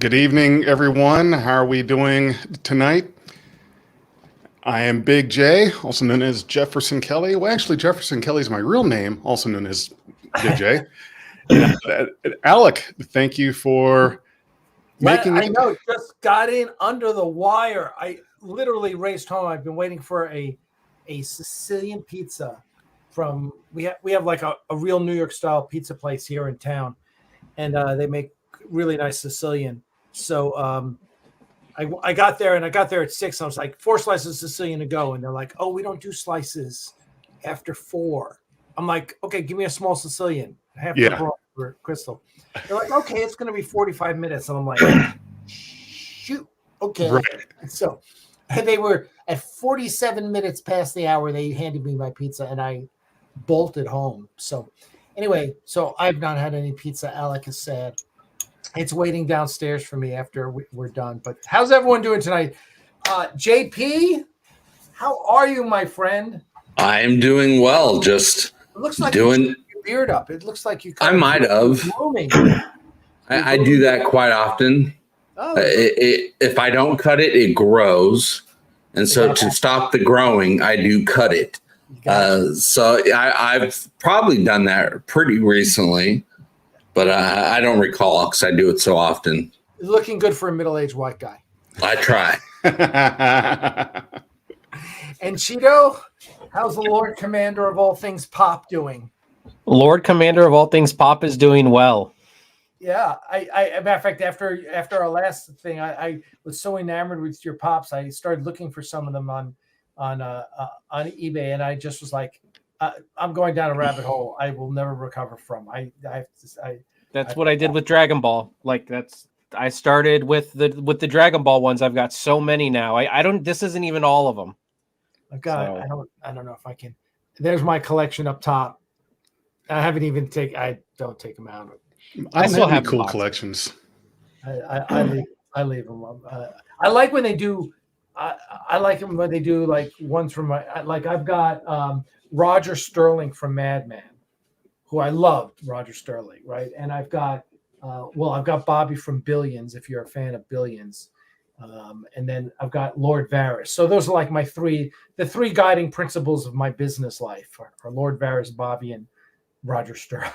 Good evening, everyone. How are we doing tonight? I am Big J, also known as Jefferson Kelly. Well, actually, Jefferson Kelly is my real name, also known as Big J. Alec, thank you for making I it. know, just got in under the wire. I literally raced home. I've been waiting for a Sicilian pizza from we have like a real New York style pizza place here in town, and they make really nice Sicilian. So I got there at 6. I was like 4 slices of Sicilian to go, and they're like, "Oh, we don't do slices after 4." I'm like, "Okay, give me a small Sicilian, half the broth for Crystal." They're like, "Okay, it's going to be 45 minutes," and I'm like, "Shoot, okay." Right. So, and they were at 47 minutes past the hour. They handed me my pizza, and I bolted home. So, anyway, so I've not had any pizza. Alec is sad. It's waiting downstairs for me after we're done. But how's everyone doing tonight? JP, how are you, my friend? I'm doing well. Just it looks like doing you your beard up. It looks like you. I might have. I do that quite often. Oh. If I don't cut it, it grows, and so to stop the growing, I do cut it. So I've probably done that pretty recently, but I don't recall because I do it so often. Looking good for a middle-aged white guy. I try. And Cheeto, how's the Lord Commander of all things Pop doing? Lord Commander of all things Pop is doing well. Yeah, I matter of fact, after our last thing, I was so enamored with your pops, I started looking for some of them on eBay, and I just was like, I'm going down a rabbit hole I will never recover from. That's what I did with Dragon Ball. I started with the Dragon Ball ones. I've got so many now. I don't. This isn't even all of them. I don't know if I can. There's my collection up top. I don't take them out. I still have cool collections. I leave them up. I like when they do. I like them when they do like ones from I've got Roger Sterling from Mad Men, who I loved, Roger Sterling, right? And I've got I've got Bobby from Billions, if you're a fan of Billions, and then I've got Lord Varys. So those are like the three guiding principles of my business life are Lord Varys, Bobby, and Roger Sterling.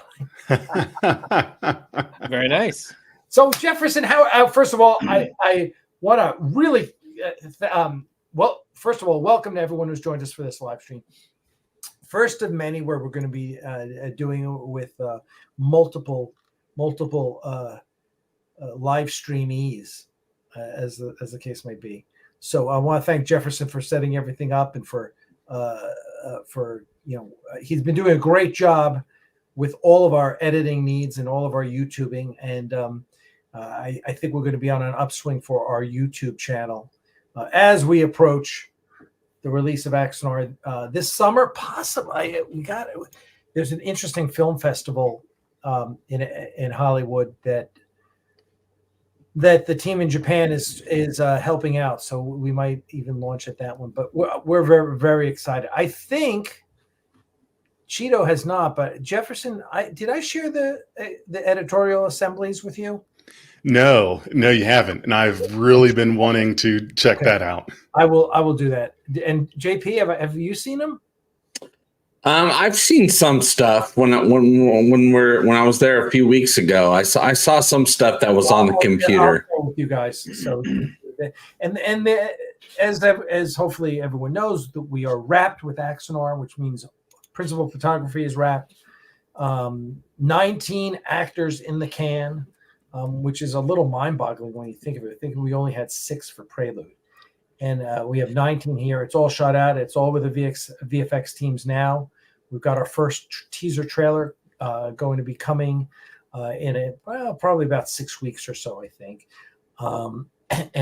Very nice. So Jefferson, how? First of all, I want to really, first of all, welcome to everyone who's joined us for this live stream. First of many, where we're going to be doing with multiple live streamees, as the case may be. So I want to thank Jefferson for setting everything up and for he's been doing a great job with all of our editing needs and all of our YouTubing, and I think we're going to be on an upswing for our YouTube channel as we approach the release of Axanar this summer. Possibly, there's an interesting film festival in Hollywood that the team in Japan is helping out, so we might even launch at that one. But we're very, very excited. I think Cheeto has not, but Jefferson, did I share the editorial assemblies with you? No, you haven't, and I've really been wanting to check that out. I will do that. And JP, have you seen them? I've seen some stuff when I was there a few weeks ago. I saw some stuff that was on the computer. I'll with you guys. So, as hopefully everyone knows, that we are wrapped with Axanar, which means principal photography is wrapped. 19 actors in the can, which is a little mind-boggling when you think of it. I think we only had 6 for Prelude, and we have 19 here. It's all shot out. It's all with the VFX teams now. We've got our first teaser trailer going to be coming in probably about 6 weeks or so, I think. So things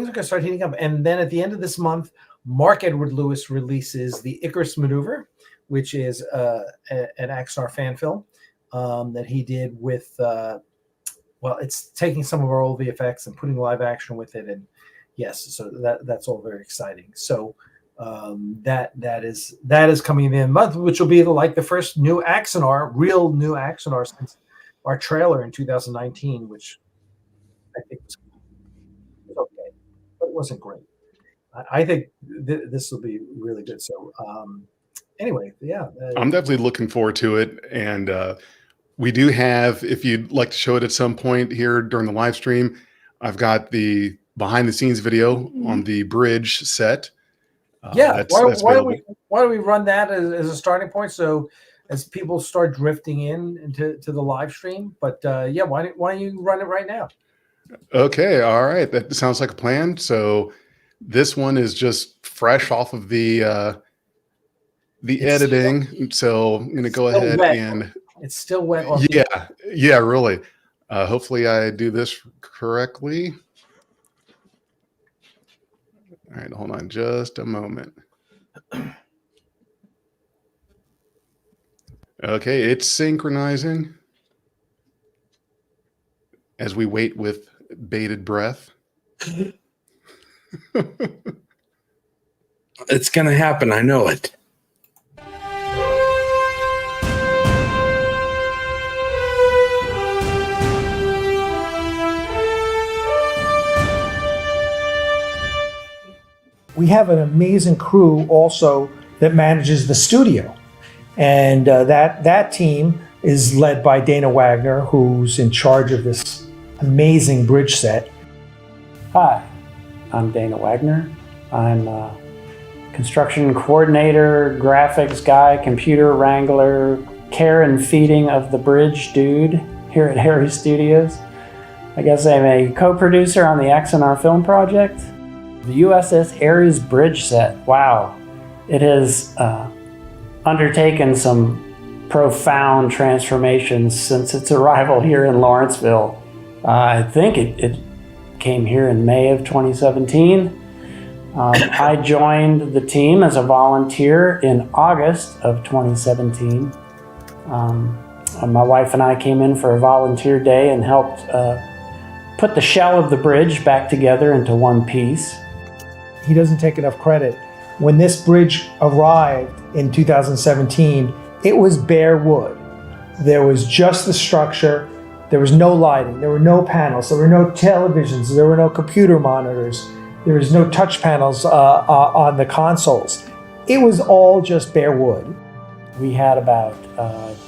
are going to start heating up. And then at the end of this month, Mark Edward Lewis releases the Icarus Maneuver, which is an Axanar fan film that he did with, it's taking some of our old VFX and putting live action with it. And yes, so that's all very exciting. So that is coming in the month, which will be like the first new Axanar, real new Axanar our trailer in 2019, which I think was okay, but it wasn't great. I think this will be really good. So anyway, yeah. I'm definitely looking forward to it. And we do have, if you'd like to show it at some point here during the live stream, I've got the behind the scenes video on the bridge set. Why don't we run that as a starting point? So as people start drifting into the live stream, but why don't you run it right now? Okay, all right, that sounds like a plan. So this one is just fresh off of the editing. So I'm gonna go ahead and it's still wet. Yeah, really. Hopefully I do this correctly. All right, hold on just a moment. Okay, it's synchronizing as we wait with bated breath. It's going to happen. I know it. We have an amazing crew also that manages the studio. And that team is led by Dana Wagner, who's in charge of this amazing bridge set. Hi, I'm Dana Wagner. I'm a construction coordinator, graphics guy, computer wrangler, care and feeding of the bridge dude here at Harry Studios. I guess I'm a co-producer on the Axanar film project. The USS Ares bridge set, wow. It has undertaken some profound transformations since its arrival here in Lawrenceville. I think it came here in May of 2017. I joined the team as a volunteer in August of 2017. My wife and I came in for a volunteer day and helped put the shell of the bridge back together into one piece. He doesn't take enough credit. When this bridge arrived in 2017, it was bare wood. There was just the structure. There was no lighting. There were no panels. There were no televisions. There were no computer monitors. There was no touch panels on the consoles. It was all just bare wood. We had about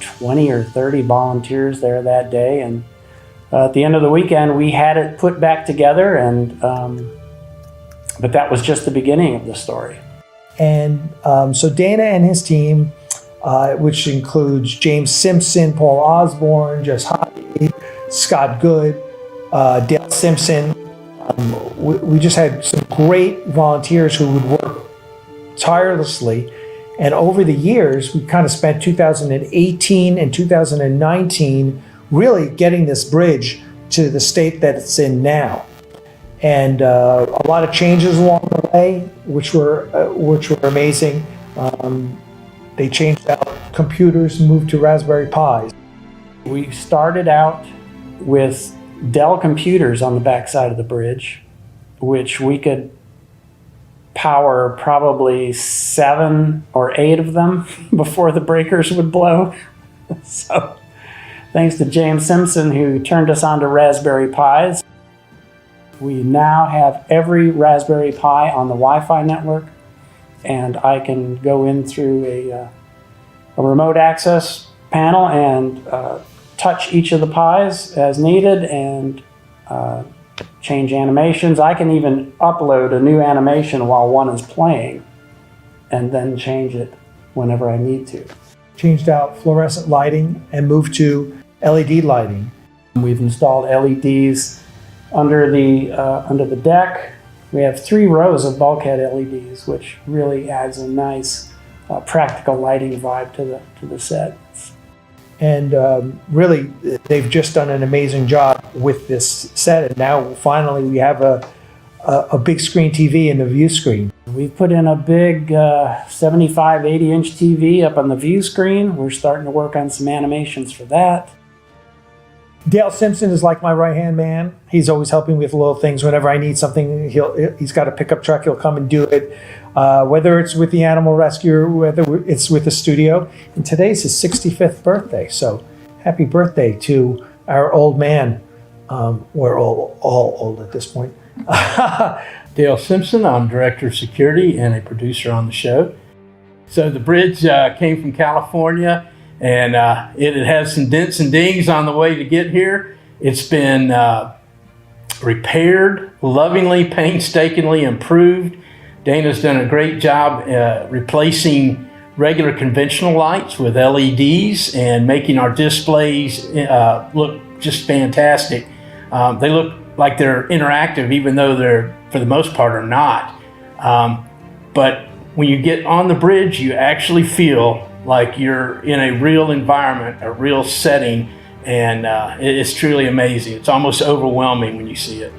20 or 30 volunteers there that day, and at the end of the weekend, we had it put back together, and but that was just the beginning of the story. And so Dana and his team, which includes James Simpson, Paul Osborne, Jess Hockey, Scott Good, Dale Simpson. We just had some great volunteers who would work tirelessly. And over the years, we kind of spent 2018 and 2019 really getting this bridge to the state that it's in now. And a lot of changes along the way, which were amazing. They changed out computers, moved to Raspberry Pis. We started out with Dell computers on the backside of the bridge, which we could power probably 7 or 8 of them before the breakers would blow. So thanks to James Simpson, who turned us on to Raspberry Pis. We now have every Raspberry Pi on the Wi-Fi network, and I can go in through a remote access panel and touch each of the Pis as needed and change animations. I can even upload a new animation while one is playing and then change it whenever I need to. Changed out fluorescent lighting and moved to LED lighting. We've installed LEDs under the deck. We have 3 rows of bulkhead LEDs, which really adds a nice practical lighting vibe to the set. And really, they've just done an amazing job with this set. And now finally we have a big screen TV in the view screen. We've put in a big 75, 80-inch TV up on the view screen. We're starting to work on some animations for that. Dale Simpson is like my right-hand man. He's always helping me with little things. Whenever I need something, he's got a pickup truck. He'll come and do it. Whether it's with the animal rescue or whether it's with the studio. And today's his 65th birthday. So happy birthday to our old man. We're all old at this point. Dale Simpson. I'm Director of Security and a producer on the show. So the bridge came from California, and it has some dents and dings on the way to get here. It's been repaired, lovingly, painstakingly improved. Dana's done a great job replacing regular conventional lights with LEDs and making our displays look just fantastic. They look like they're interactive, even though they're, for the most part, are not. But when you get on the bridge, you actually feel like you're in a real environment, a real setting, and it's truly amazing. It's almost overwhelming when you see it.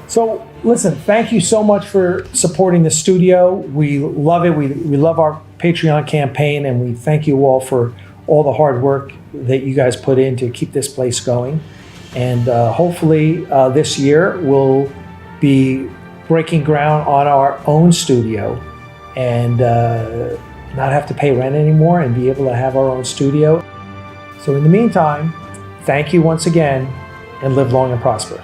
So listen, thank you so much for supporting the studio. We love it. We love our Patreon campaign, and we thank you all for all the hard work that you guys put in to keep this place going. And hopefully this year we'll be breaking ground on our own studio and not have to pay rent anymore and be able to have our own studio. So in the meantime, thank you once again, and live long and prosper.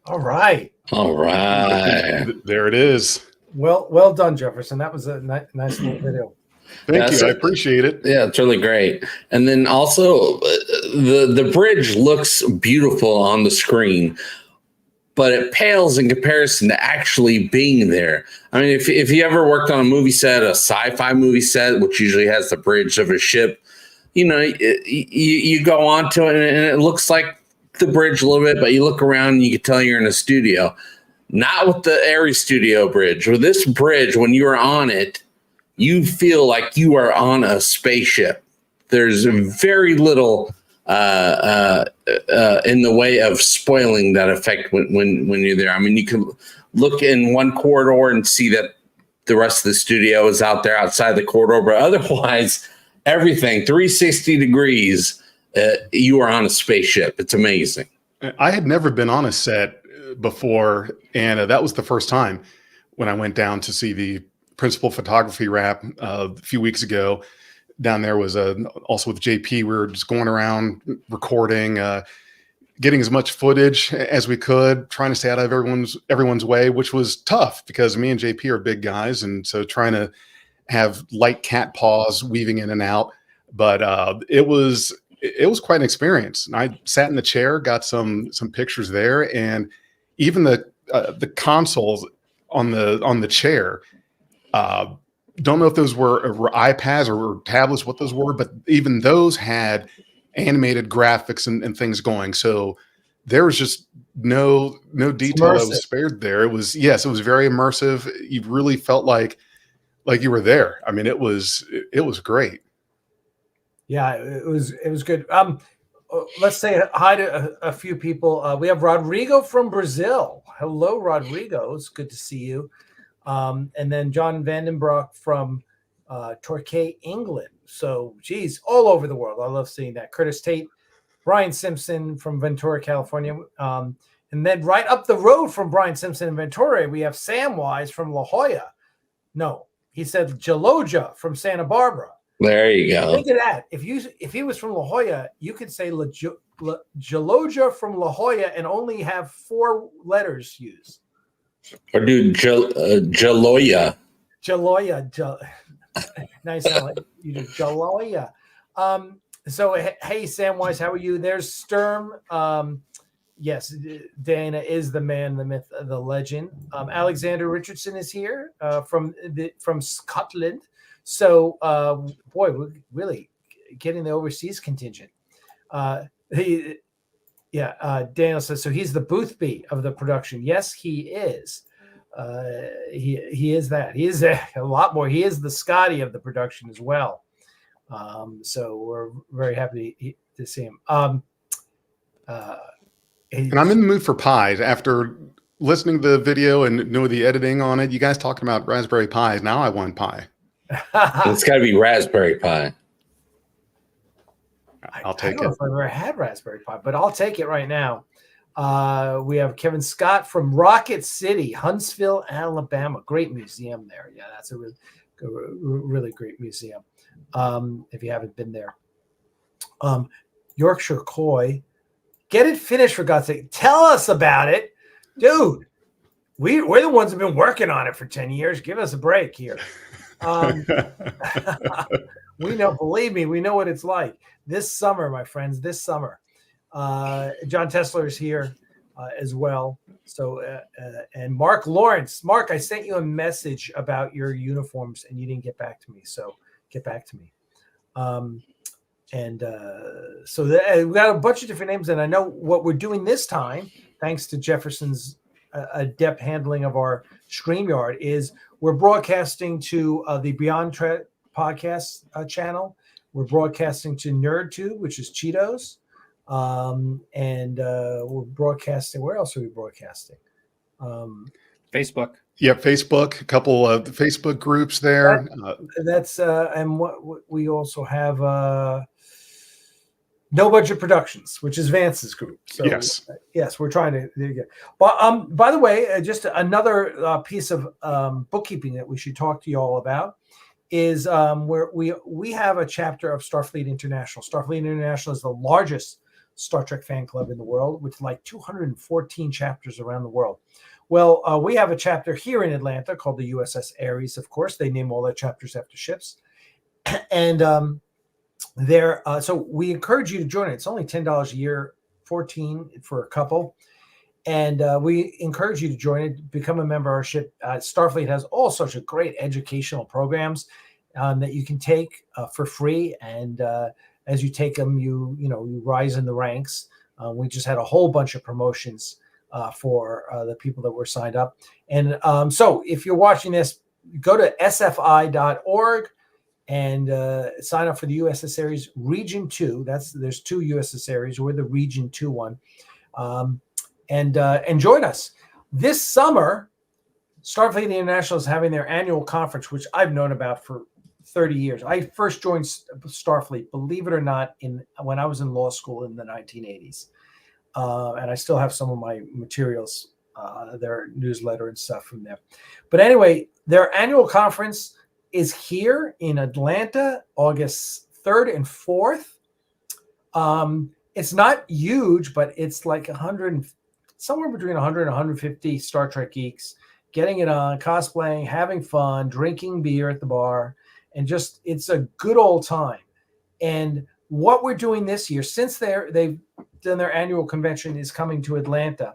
All right. All right. There it is. Well done, Jefferson. That was a nice little video. Thank you. I appreciate it. Yeah, it's really great. And then also the bridge looks beautiful on the screen, but it pales in comparison to actually being there. I mean, if you ever worked on a movie set, a sci-fi movie set, which usually has the bridge of a ship, you go onto it and it looks like the bridge a little bit, but you look around and you can tell you're in a studio. Not with the Ares Studio bridge. With this bridge, when you are on it, you feel like you are on a spaceship. There's very little in the way of spoiling that effect when you're there. I mean, you can look in one corridor and see that the rest of the studio is out there outside the corridor, but otherwise, everything 360 degrees. You are on a spaceship. It's amazing. I had never been on a set before, and that was the first time when I went down to see the principal photography wrap a few weeks ago. Down there was also with JP. We were just going around recording, getting as much footage as we could, trying to stay out of everyone's way, which was tough because me and JP are big guys, and so trying to have light cat paws weaving in and out. But it was quite an experience. And I sat in the chair, got some pictures there, and even the consoles on the chair. Don't know if those were iPads or tablets, what those were, but even those had animated graphics and things going. So there was just no detail that was spared there. It was very immersive. You really felt like you were there. I mean, it was great. Yeah, it was good. Let's say hi to a few people. We have Rodrigo from Brazil. Hello, Rodrigo. It's good to see you. And then John Vandenbroek from Torquay, England. So, geez, all over the world. I love seeing that. Curtis Tate, Brian Simpson from Ventura, California. And then right up the road from Brian Simpson and Ventura, we have Samwise from La Jolla. No, he said Jaloja from Santa Barbara. There you go. Think of that. If he was from La Jolla, you could say Jaloja from La Jolla and only have 4 letters used. Or do Jaloya. Jaloya. Nice. You do Jaloya. So, hey, Samwise, how are you? There's Sturm. Yes, Dana is the man, the myth, the legend. Alexander Richardson is here from Scotland. So, boy, we're really getting the overseas contingent. Daniel says, so he's the Boothby of the production. Yes, he is. he is that. He is a lot more. He is the Scotty of the production as well. So we're very happy to see him. And I'm in the mood for pies after listening to the video and know the editing on it. You guys talking about Raspberry Pis. Now I want pie. It's got to be Raspberry Pi. I'll take I don't know it. if I've ever had Raspberry Pi, but I'll take it right now. We have Kevin Scott from Rocket City, Huntsville, Alabama. Great museum there. Yeah, that's a really great museum. If you haven't been there. Yorkshire Koi. Get it finished, for God's sake. Tell us about it. Dude, we're the ones who've been working on it for 10 years. Give us a break here. We know, believe me, we know what it's like. This summer, my friends, this summer. John Tesler is here as well. So, and Mark Lawrence. Mark, I sent you a message about your uniforms and you didn't get back to me. So get back to me. So we've got a bunch of different names. And I know what we're doing this time, thanks to Jefferson's adept handling of our StreamYard, is we're broadcasting to the Beyond Trek podcast channel. We're broadcasting to NerdTube, which is Cheetos. We're broadcasting. Where else are we broadcasting? Facebook. Yep, Facebook. A couple of Facebook groups there. And what we also have No Budget Productions, which is Vance's group. So yes, we're trying to. There you go. But by the way, just another piece of bookkeeping that we should talk to you all about is where we have a chapter of Starfleet International. Starfleet International is the largest Star Trek fan club in the world, with like 214 chapters around the world. Well, we have a chapter here in Atlanta called the USS Ares. Of course, they name all their chapters after ships, and so we encourage you to join it. It's only $10 a year, $14 for a couple, and we encourage you to join it. Become a member of our ship. Starfleet has all sorts of great educational programs that you can take for free, and as you take them, you rise in the ranks. We just had a whole bunch of promotions for the people that were signed up. And so if you're watching this, go to sfi.org and sign up for the USS Ares Region 2. There's two USS Ares. We're the Region 2 one. And join us. This summer, Starfleet International is having their annual conference, which I've known about for 30 years. I first joined Starfleet, believe it or not, when I was in law school in the 1980s. And I still have some of my materials, their newsletter and stuff from there. But anyway, their annual conference is here in Atlanta, August 3rd and 4th. It's not huge, but it's like somewhere between 100 and 150 Star Trek geeks getting it on, cosplaying, having fun, drinking beer at the bar, and just it's a good old time. And what we're doing this year, since they've done their annual convention, is coming to Atlanta,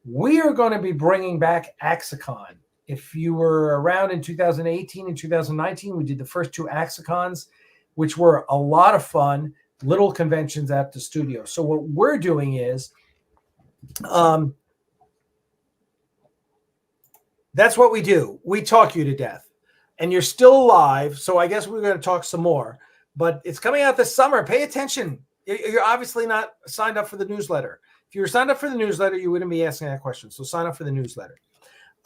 we are going to be bringing back Axicon. If you were around in 2018 and 2019, we did the first two Axicons, which were a lot of fun, little conventions at the studio. So what we're doing is, that's what we do. We talk you to death, and you're still alive. So I guess we're going to talk some more, but it's coming out this summer. Pay attention. You're obviously not signed up for the newsletter. If you were signed up for the newsletter, you wouldn't be asking that question. So sign up for the newsletter.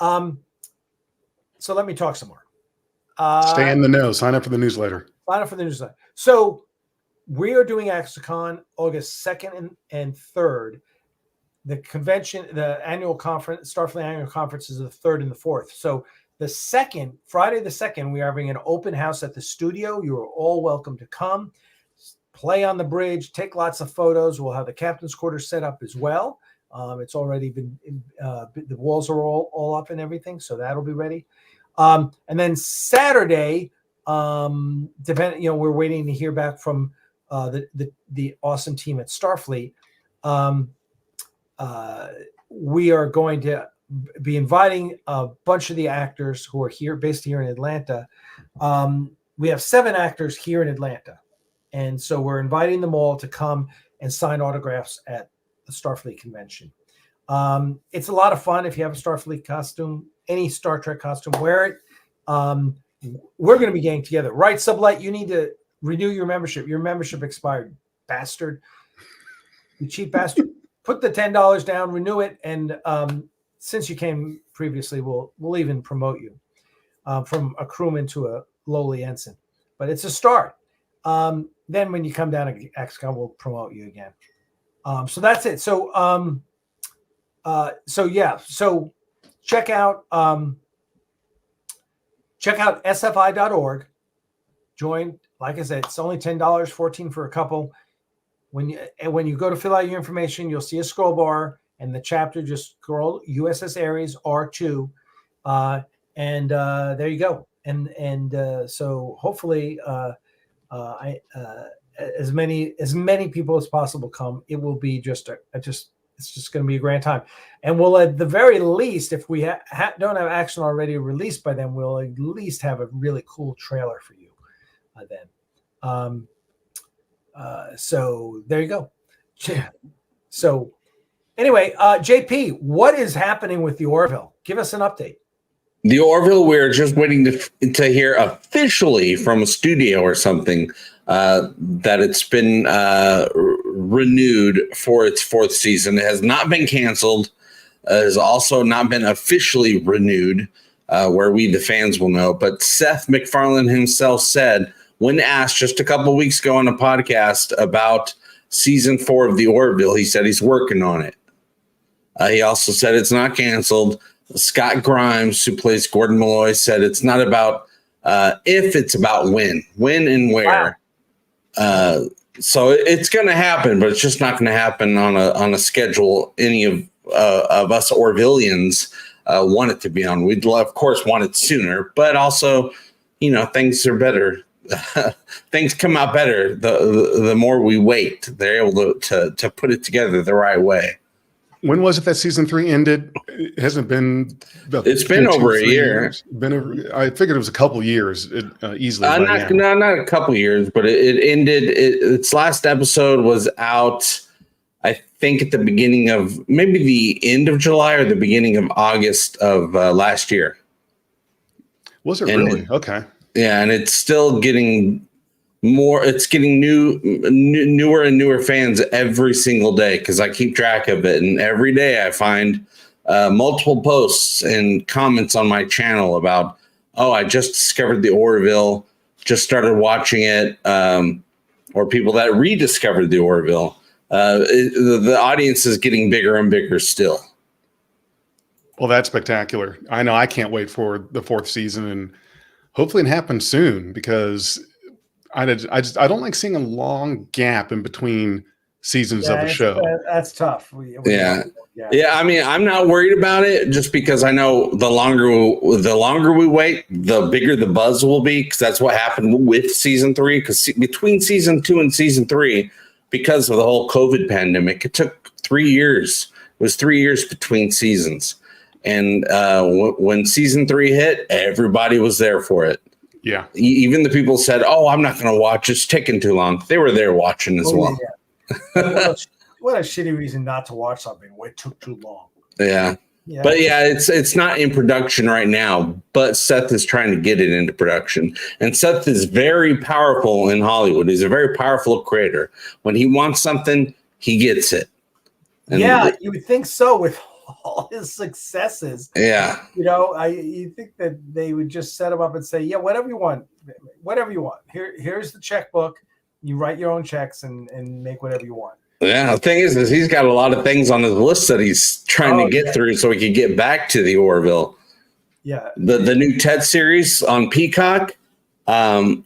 So let me talk some more. Stay in the know. Sign up for the newsletter. Sign up for the newsletter. So we are doing Axicon August 2nd and 3rd. The convention, the annual conference, Starfleet annual conference, is the 3rd and the 4th. So the 2nd, Friday the 2nd, we are having an open house at the studio. You are all welcome to come, play on the bridge, take lots of photos. We'll have the captain's quarters set up as well. It's already been, the walls are all up and everything, so that'll be ready. And then Saturday, we're waiting to hear back from the awesome team at Starfleet. We are going to be inviting a bunch of the actors who are based here in Atlanta. We have 7 actors here in Atlanta. And so we're inviting them all to come and sign autographs at the Starfleet convention. It's a lot of fun if you have a Starfleet costume, any Star Trek costume, wear it. We're going to be getting together. Right, Sublight, you need to renew your membership. Your membership expired, bastard. You cheap bastard. Put the $10 down, renew it, and since you came previously, we'll even promote you from a crewman to a lowly ensign. But it's a start. Then when you come down to XCOM, we'll promote you again. So that's it. So So check out sfi.org. Join. Like I said, it's only $10, $14 for a couple. When you go to fill out your information, you'll see a scroll bar and the chapter. Just scroll USS Ares R2, and there you go. And so hopefully, as many people as possible come. It will be it's just going to be a grand time. And we'll, at the very least, if we don't have action already released by then, we'll at least have a really cool trailer for you then. So there you go. So anyway, JP, what is happening with the Orville? Give us an update. The Orville, we're just waiting to hear officially from a studio or something that it's been renewed for its fourth season. It has not been canceled. It has also not been officially renewed, where we, the fans, will know. But Seth MacFarlane himself said, when asked just a couple weeks ago on a podcast about season 4 of the Orville, he said he's working on it. He also said it's not canceled. Scott Grimes, who plays Gordon Malloy, said it's not about if, it's about when and where. Wow. So it's going to happen, but it's just not going to happen on a schedule any of us Orvillians want it to be on. We'd of course want it sooner, but also, things are better. Things come out better the more we wait. They're able to put it together the right way. When was it that season 3 ended? It hasn't been. It's been over a year. I figured it was a couple years easily. Not a couple years, but it ended. Its last episode was out, I think, at the beginning of maybe the end of July or the beginning of August of last year. Was it really? Okay. Yeah, and it's still getting more. It's getting newer and newer fans every single day because I keep track of it, and every day I find multiple posts and comments on my channel about, I just discovered the Orville, just started watching it, or people that rediscovered the Orville. The audience is getting bigger and bigger still. Well, that's spectacular. I know I can't wait for the 4th season, and hopefully it happens soon because I don't like seeing a long gap in between seasons of a show. That's tough. Yeah. I mean, I'm not worried about it just because I know the longer we wait, the bigger the buzz will be, because that's what happened with season 3. Because between season 2 and season 3, because of the whole COVID pandemic, it took 3 years. It was 3 years between seasons. And when season 3 hit, everybody was there for it. Yeah. Even the people said, I'm not going to watch. It's taking too long. They were there watching as well. Yeah. What a shitty reason not to watch something. It took too long. Yeah. But yeah, it's not in production right now, but Seth is trying to get it into production. And Seth is very powerful in Hollywood. He's a very powerful creator. When he wants something, he gets it. And you would think so with all his successes. Yeah. You think that they would just set him up and say, whatever you want. Here's the checkbook. You write your own checks and make whatever you want. Yeah, the thing is he's got a lot of things on his list that he's trying to get through so he can get back to the Orville. Yeah. The new TED series on Peacock,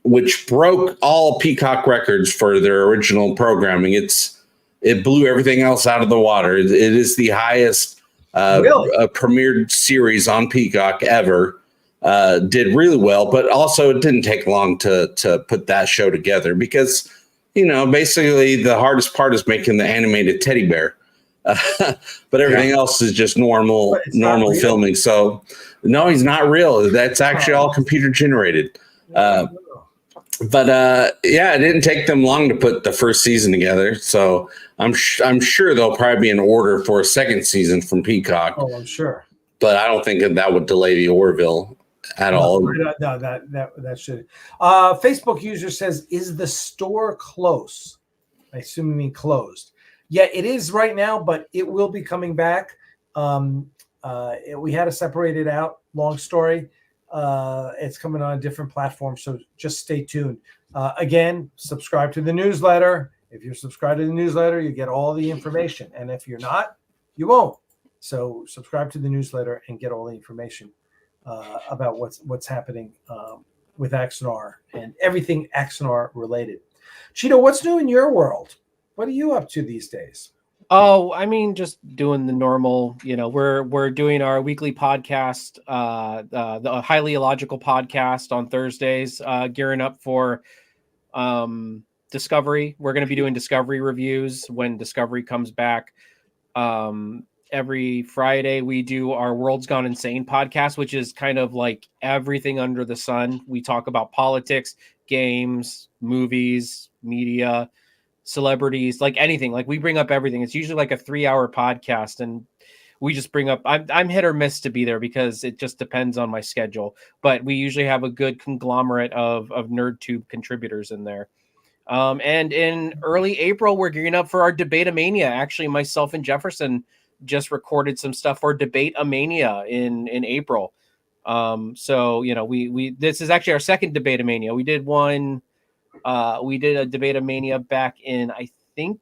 which broke all Peacock records for their original programming. It blew everything else out of the water. It is the highest premiered series on Peacock ever. Did really well, but also it didn't take long to put that show together because, basically the hardest part is making the animated teddy bear. But everything else is just normal filming. So no, he's not real. That's actually all computer generated. But it didn't take them long to put the first season together. So I'm sure there'll probably be an order for a second season from Peacock. Oh, I'm sure. but I don't think that would delay the Orville at all. No, that should. Facebook user says, "Is the store close?" I assume you mean closed. Yeah, it is right now, but it will be coming back. We had to separate it out. Long story. It's coming on a different platform, so just stay tuned. Again, subscribe to the newsletter. If you're subscribed to the newsletter, you get all the information, and if you're not, you won't. So subscribe to the newsletter and get all the information about what's happening with Axanar and everything Axanar related. Cheeto, what's new in your world? What are you up to these days? Oh, I mean, just doing the normal. We're doing our weekly podcast, the Highly Illogical podcast on Thursdays, gearing up for Discovery. We're going to be doing Discovery reviews when Discovery comes back. Every Friday we do our World's Gone Insane podcast, which is kind of like everything under the sun. We talk about politics, games, movies, media, celebrities, like anything. Like we bring up everything. It's usually like a 3-hour podcast, and we just bring up, I'm hit or miss to be there because it just depends on my schedule, but we usually have a good conglomerate of NerdTube contributors in there. And in early April, we're gearing up for our Debate-a-mania. Actually, myself and Jefferson just recorded some stuff for Debate-a-mania in April. So we this is actually our second Debate-a-mania. We did a Debate-a-mania back in, I think,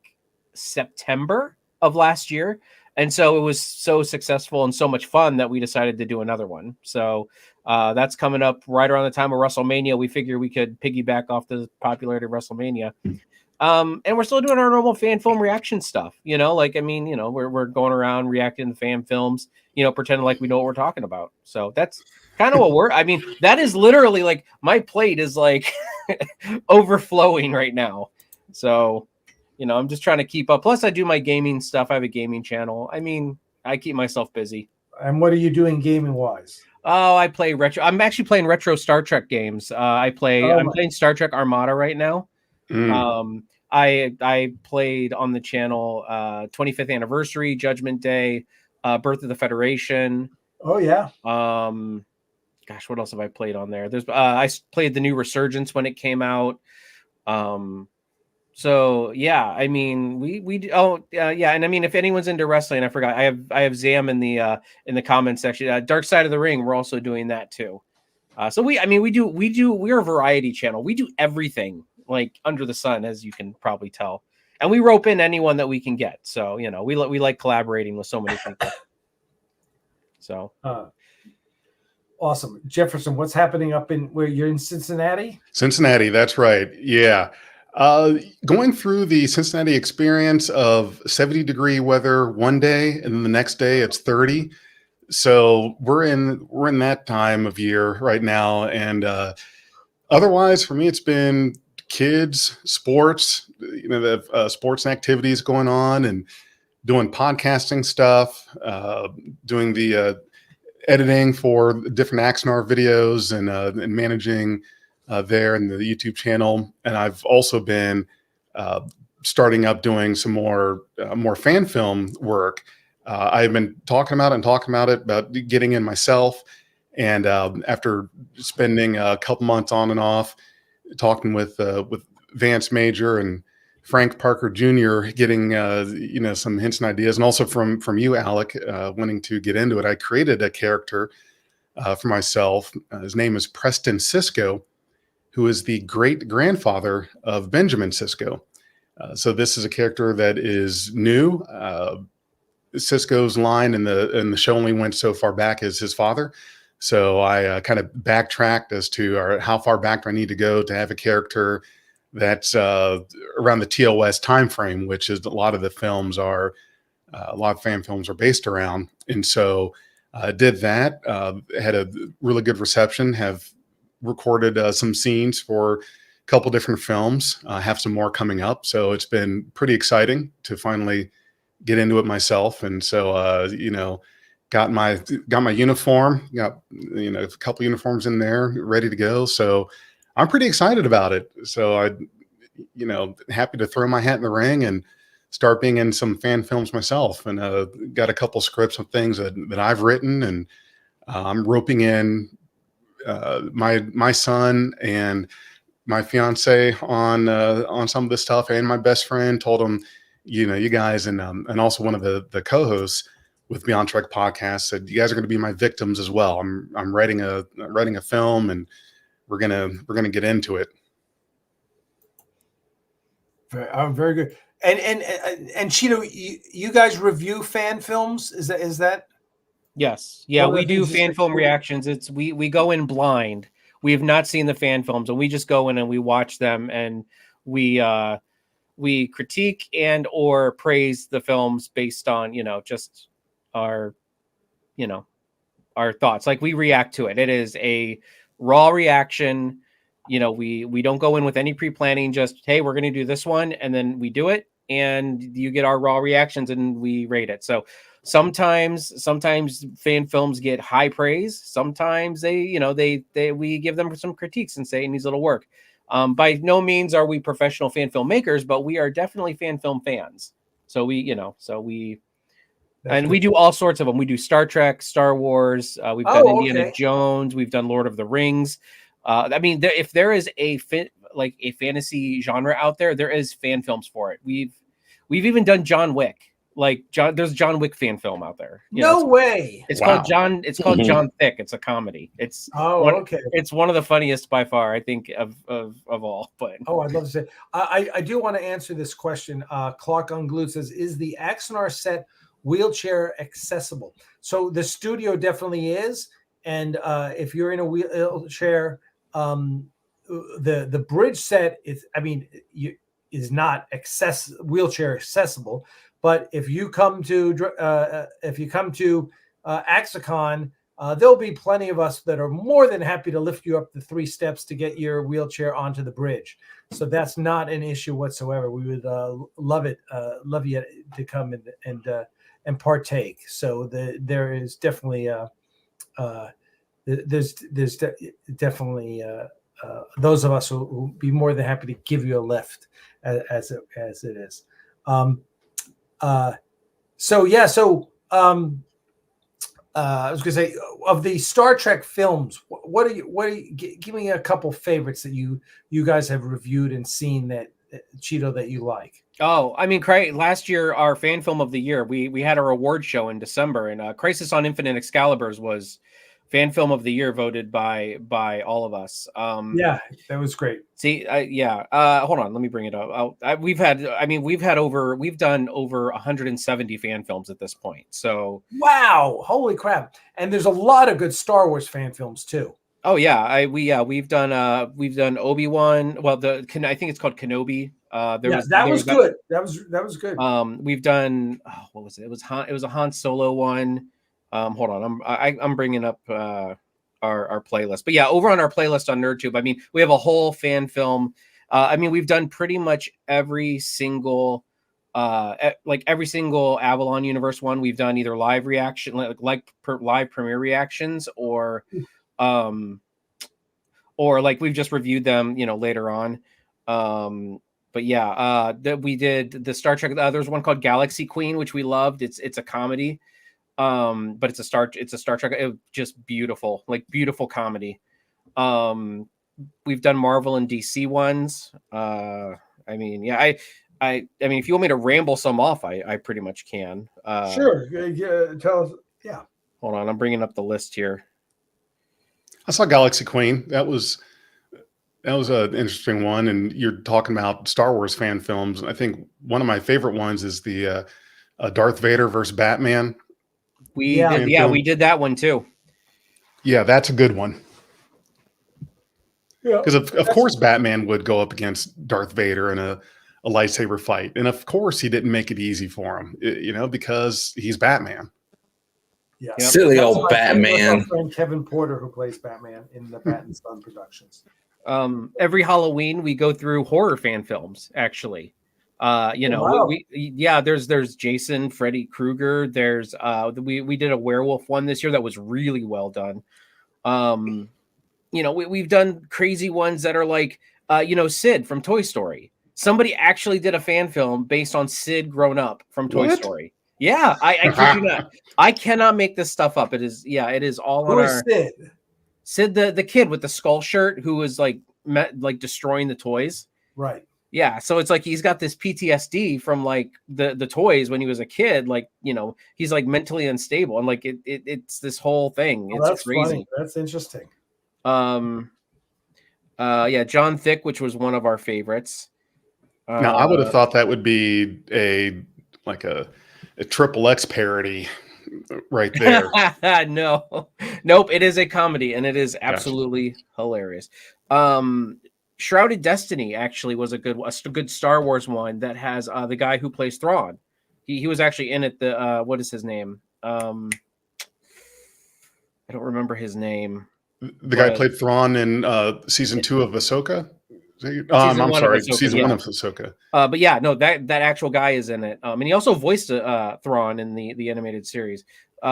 September of last year. And so it was so successful and so much fun that we decided to do another one. So that's coming up right around the time of WrestleMania. We figure we could piggyback off the popularity of WrestleMania. And we're still doing our normal fan film reaction stuff. We're going around reacting to fan films, pretending like we know what we're talking about. So that's kind of what that is literally like my plate is like overflowing right now. So, I'm just trying to keep up. Plus I do my gaming stuff. I have a gaming channel. I keep myself busy. And what are you doing gaming wise? Oh, I play retro. I'm actually playing retro Star Trek games. I'm playing Star Trek Armada right now. I played on the channel 25th anniversary, Judgment Day, Birth of the Federation. Oh yeah. Gosh, what else have I played on there? I played the new Resurgence when it came out. So yeah, we do. Oh yeah, and if anyone's into wrestling, I forgot. I have Zam in the comments section. Dark Side of the Ring. We're also doing that too. So we're a variety channel. We do everything like under the sun, as you can probably tell, and we rope in anyone that we can get. So we like collaborating with so many people. So awesome, Jefferson. What's happening up in where you're in Cincinnati? Cincinnati, that's right. Yeah. Going through the Cincinnati experience of 70-degree weather one day, and then the next day it's 30. So we're in that time of year right now. And otherwise, for me, it's been kids, sports, the sports and activities going on, and doing podcasting stuff, doing the editing for different Axanar videos, and managing there in the YouTube channel. And I've also been starting up doing some more fan film work. I've been talking about it, about getting in myself. And after spending a couple months on and off talking with Vance Major and Frank Parker Jr., getting some hints and ideas, and also from you, Alec, wanting to get into it, I created a character for myself. His name is Preston Sisko, who is the great grandfather of Benjamin Sisko. So this is a character that is new. Sisko's line in the show only went so far back as his father. So I kind of backtracked as to how far back do I need to go to have a character that's around the TOS timeframe, which is a lot of fan films are based around. And so I did that, had a really good reception, have recorded some scenes for a couple different films, have some more coming up. So it's been pretty exciting to finally get into it myself. And so, got my uniform, got, a couple uniforms in there ready to go. So I'm pretty excited about it. So happy to throw my hat in the ring and start being in some fan films myself, and got a couple scripts of things that I've written, and I'm roping in my son and my fiance on some of this stuff, and my best friend. Told him, you guys, and also one of the co-hosts with Beyond Trek podcast said, you guys are going to be my victims as well. I'm writing a film, and we're gonna get into it. Very good. And Cheeto, you guys review fan films? Is that? Yes. Yeah, One of we the do things is fan that film you- reactions. We go in blind. We have not seen the fan films, and we just go in and we watch them, and we critique and or praise the films based on, just our our thoughts. Like, we react to it. It is a raw reaction. We don't go in with any pre-planning, just, hey, we're going to do this one, and then we do it, and you get our raw reactions and we rate it. So sometimes fan films get high praise. Sometimes we give them some critiques and say it needs a little work. By no means are we professional fan film makers, but we are definitely fan film fans. So we do all sorts of them. We do Star Trek, Star Wars. We've done Indiana Jones. We've done Lord of the Rings. If there is a fantasy genre out there, there is fan films for it. We've even done John Wick. There's John Wick fan film out there. No way. It's Wow. called John. It's called John Thick. It's a comedy. It's It's one of the funniest by far, I think, of all. But I'd love to say. I do want to answer this question. Clark Unglued says, "Is the Axanar set wheelchair accessible?" So the studio definitely is, and if you're in a wheelchair, the bridge set is not wheelchair accessible. But if you come to Axicon, there'll be plenty of us that are more than happy to lift you up the 3 steps to get your wheelchair onto the bridge. So that's not an issue whatsoever. We would love you to come and partake. So there is definitely there's definitely those of us who will be more than happy to give you a lift as it is. I was gonna say, of the Star Trek films, what are you give me a couple favorites that you guys have reviewed and seen that Cheeto that you like? Oh, I mean, last year, our fan film of the year, we had our award show in December, and Crisis on Infinite Excaliburs was fan film of the year, voted by all of us. Yeah, that was great. See, hold on, let me bring it up. We've done over 170 fan films at this point. So wow, holy crap! And there's a lot of good Star Wars fan films too. Oh yeah, we've done Obi-Wan. Well, I think it's called Kenobi. That was good. That was good. We've done what was it? It was a Han Solo one. Hold on, I'm bringing up our playlist. But yeah, over on our playlist on NerdTube, I mean, we have a whole fan film. We've done pretty much every single every single Avalon Universe one. We've done either live reaction, live premiere reactions, or we've just reviewed them, later on. But yeah, we did the Star Trek. There's one called Galaxy Queen, which we loved. It's a comedy, but it's a Star Trek. It was just beautiful, beautiful comedy. We've done Marvel and DC ones. I mean, if you want me to ramble some off, I pretty much can. Sure. Yeah, tell us. Yeah. Hold on, I'm bringing up the list here. I saw Galaxy Queen. That was an interesting one. And you're talking about Star Wars fan films. I think one of my favorite ones is the Darth Vader versus Batman. We did that one too. Yeah, that's a good one. Yeah, because of course Batman would go up against Darth Vader in a lightsaber fight, and of course he didn't make it easy for him, because he's Batman. Yeah, silly old Batman. Our friend Kevin Porter, who plays Batman in the Bat and Son productions. Every Halloween we go through horror fan films. Actually, wow. There's Jason, Freddy Krueger. There's we did a werewolf one this year that was really well done. We've done crazy ones that are Sid from Toy Story. Somebody actually did a fan film based on Sid grown up from Toy What? Story. Yeah, I kid you not. I cannot make this stuff up. It is all on Who is our Sid? Sid, the kid with the skull shirt who was like destroying the toys. Right. Yeah, so it's like he's got this PTSD from like the toys when he was a kid. Like, you know, he's like mentally unstable, and like it's this whole thing. Oh, It's that's crazy. funny. That's interesting. Yeah, John Thick, which was one of our favorites. Now, I would have thought that would be a triple X parody right there. No, nope. It is a comedy, and it is absolutely hilarious. Shrouded Destiny actually was a good Star Wars one that has the guy who plays Thrawn. He was actually in it. The what is his name? I don't remember his name. The guy played Thrawn in season 2 of Ahsoka. I'm sorry, season 1 of Ahsoka. But yeah, no, that actual guy is in it. And he also voiced Thrawn in the animated series.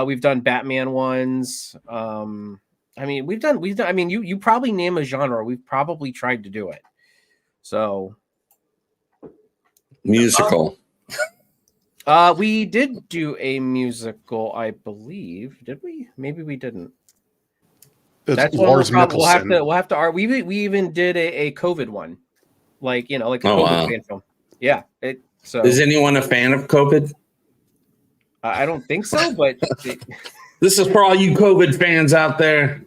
We've done Batman ones. I mean, we've done. I mean, you probably name a genre, we've probably tried to do it. So musical. We did do a musical, I believe. Did we? Maybe we didn't. That's Lars Mikkelsen. We'll have to. We even did a COVID one, like a COVID fan film. Yeah. So is anyone a fan of COVID? I don't think so, but this is for all you COVID fans out there.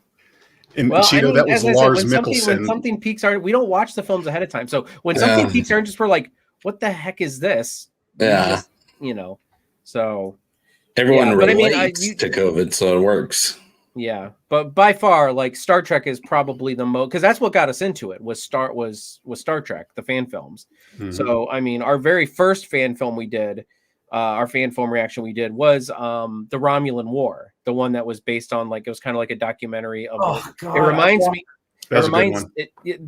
And Cheeto, that was Lars Mikkelsen. When something peaks our, we don't watch the films ahead of time. So when something peaks our interest, we're like, "What the heck is this?" Yeah, So everyone relates to COVID, so it works. Yeah, but by far, like Star Trek is probably the most, because that's what got us into it. Was Star Trek, the fan films. Mm-hmm. So I mean, our very first fan film we did, our fan film reaction we did was the Romulan War, the one that was based on it was kind of like a documentary of. God, it reminds me. That's a good one.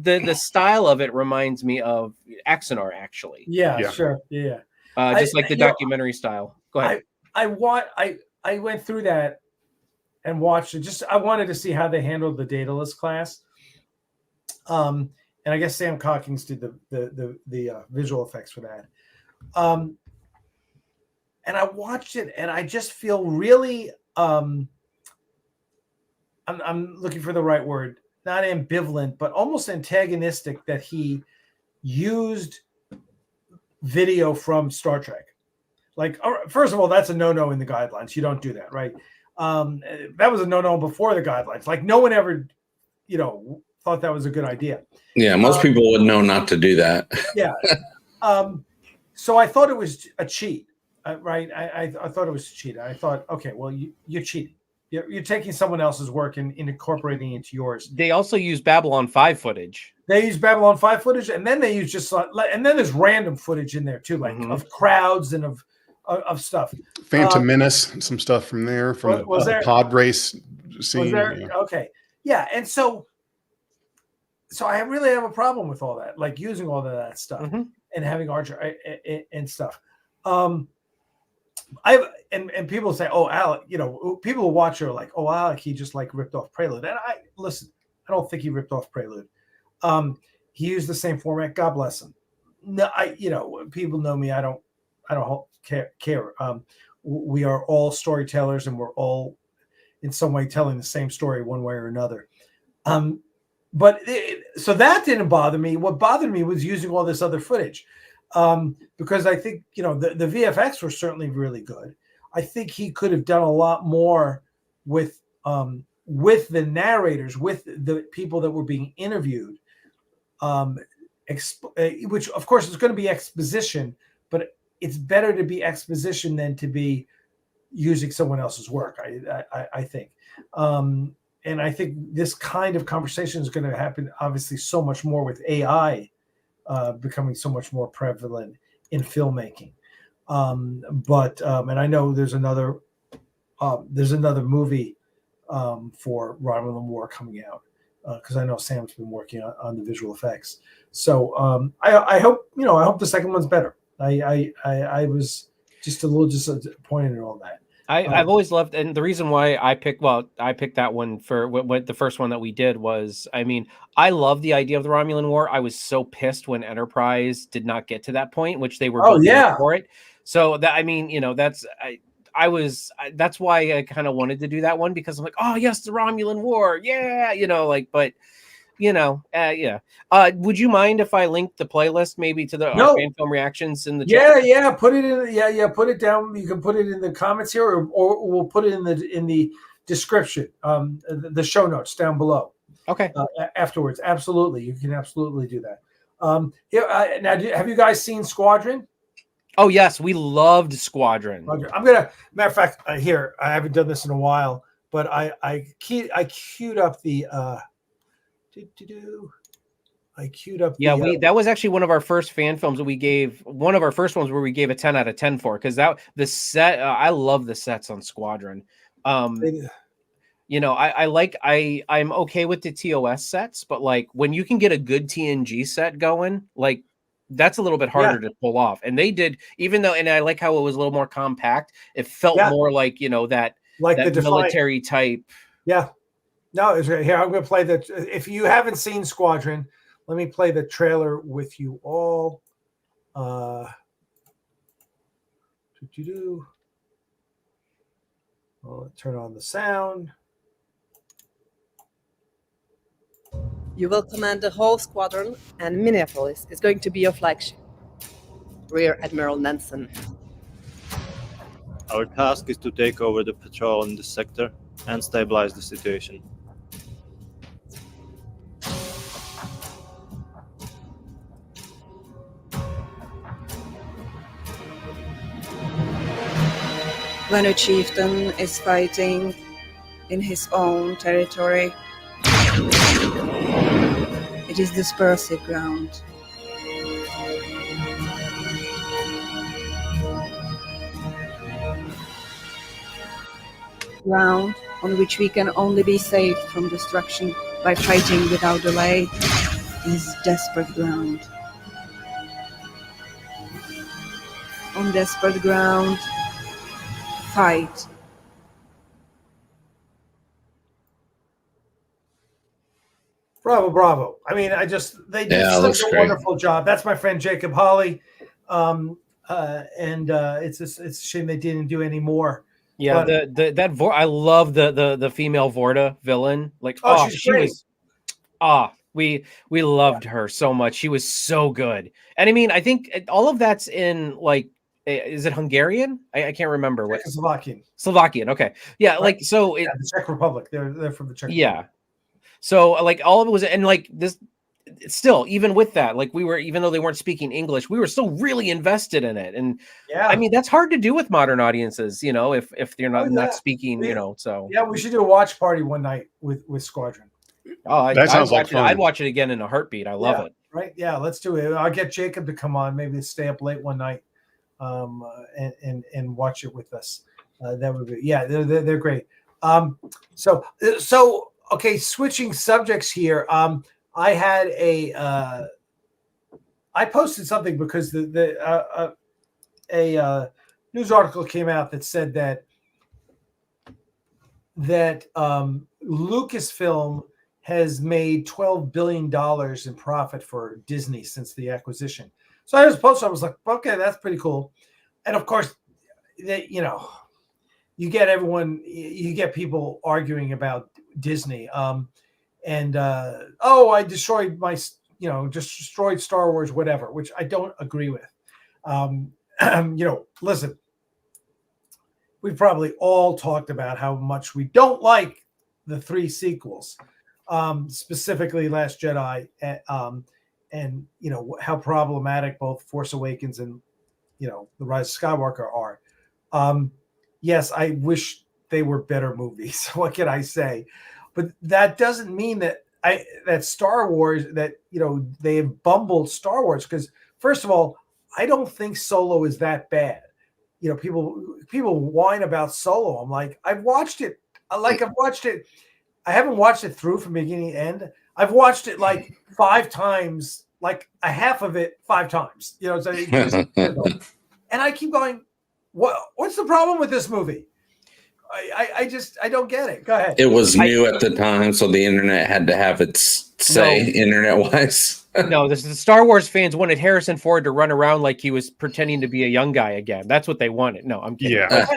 The style of it reminds me of Axanar, actually. Yeah, sure, yeah. Just like the documentary style. Go ahead. I went through that and watched it. I wanted to see how they handled the Daedalus class. And I guess Sam Cockings did the visual effects for that. And I watched it, and I just feel really I'm looking for the right word, not ambivalent, but almost antagonistic that he used video from Star Trek. Like, first of all, that's a no-no in the guidelines. You don't do that, right? That was a no-no before the guidelines. Like, no one ever, thought that was a good idea. Yeah, most people would know not to do that. Yeah. So I thought it was a cheat, right? I thought it was a cheat. I thought, okay, well, you're cheating. You're taking someone else's work and incorporating it into yours. They also use Babylon 5 footage. They use Babylon 5 footage, and then they use and then there's random footage in there too, like of crowds and of stuff. Phantom Menace, some stuff from there, from a pod race scene. Was there? Yeah. Okay. Yeah. And so I really have a problem with all that, like using all of that stuff and having Archer and stuff. And people say, oh, Alec, people who watch are like, oh, Alec, he just ripped off Prelude. And I don't think he ripped off Prelude. He used the same format. God bless him. No, people know me. I don't care. We are all storytellers, and we're all in some way telling the same story one way or another. So that didn't bother me. What bothered me was using all this other footage. Because I think, the VFX were certainly really good. I think he could have done a lot more with the narrators, with the people that were being interviewed, which of course is going to be exposition, but it's better to be exposition than to be using someone else's work. I think. And I think this kind of conversation is going to happen, obviously, so much more with AI becoming so much more prevalent in filmmaking. And I know there's another movie for Romulan War coming out, because I know Sam's been working on the visual effects. So I hope the second one's better. I was just a little disappointed in all that. I've always loved, and the reason why I picked that one for what the first one that we did was, I mean, I love the idea of the Romulan War. I was so pissed when Enterprise did not get to that point, which they were building up for it. So that, I mean, that's that's why I kind of wanted to do that one, because I'm like, oh yes, the Romulan War, yeah, but. Yeah. Would you mind if I link the playlist maybe to our fan film reactions in the chat? Yeah. Put it in. Put it down. You can put it in the comments here, or we'll put it in the description, the show notes down below. Okay. Afterwards, absolutely, you can absolutely do that. Now, have you guys seen Squadron? Oh yes, we loved Squadron. I'm gonna. Matter of fact, here I haven't done this in a while, but I queued up the. I queued up. That was actually one of our first fan films that we gave. One of our first ones where we gave a 10 out of 10 for, because the set. I love the sets on Squadron. I'm okay with the TOS sets, but like when you can get a good TNG set going, like that's a little bit harder to pull off. And they did, even though, and I like how it was a little more compact. It felt more like that the military type. Yeah. No, it's right here. I'm going to play that. If you haven't seen Squadron, let me play the trailer with you all. I'll turn on the sound. You will command the whole squadron, and Minneapolis is going to be your flagship. Rear Admiral Nansen. Our task is to take over the patrol in the sector and stabilize the situation. When a chieftain is fighting in his own territory, it is dispersive ground. Ground on which we can only be saved from destruction by fighting without delay is desperate ground. On desperate ground, fight. Bravo. I mean, they did such a wonderful job. That's my friend Jacob Hawley. And it's a shame they didn't do any more. Yeah, I love the female Vorta villain. Like, she's great. We loved her so much. She was so good. And I mean, I think all of that's in, like, is it Hungarian? I can't remember what. Slovakian. Okay. Yeah. Like, so the Czech Republic. They're from the Czech Republic. Yeah. So like all of it was, and like this, still, even with that, like even though they weren't speaking English, we were still really invested in it. And I mean, that's hard to do with modern audiences, if they're not speaking, so. Yeah, we should do a watch party one night with Squadron. Oh, that sounds like fun. I'd watch it again in a heartbeat. I love it. Right. Yeah, let's do it. I'll get Jacob to come on, maybe stay up late one night and watch it with us. That would be, they're great. So okay, switching subjects here. I had I posted something because a news article came out that said that Lucasfilm has made $12 billion in profit for Disney since the acquisition. So I just posted, I was like, okay, that's pretty cool. And of course, you get people arguing about Disney. I destroyed destroyed Star Wars, whatever, which I don't agree with. Listen, we've probably all talked about how much we don't like the 3 sequels, specifically Last Jedi, and how problematic both Force Awakens and The Rise of Skywalker are. Yes, I wish they were better movies. What can I say? But that doesn't mean that Star Wars, that they have bumbled Star Wars, because first of all, I don't think Solo is that bad. People whine about Solo. I'm like, I've watched it. I haven't watched it through from beginning to end. I've watched it like 5 times, like a half of it 5 times. And I keep going, what's the problem with this movie? I don't get it. Go ahead. It was new at the time, so the internet had to have its say internet-wise. No, this is the Star Wars fans wanted Harrison Ford to run around like he was pretending to be a young guy again. That's what they wanted. No, I'm kidding. Yeah.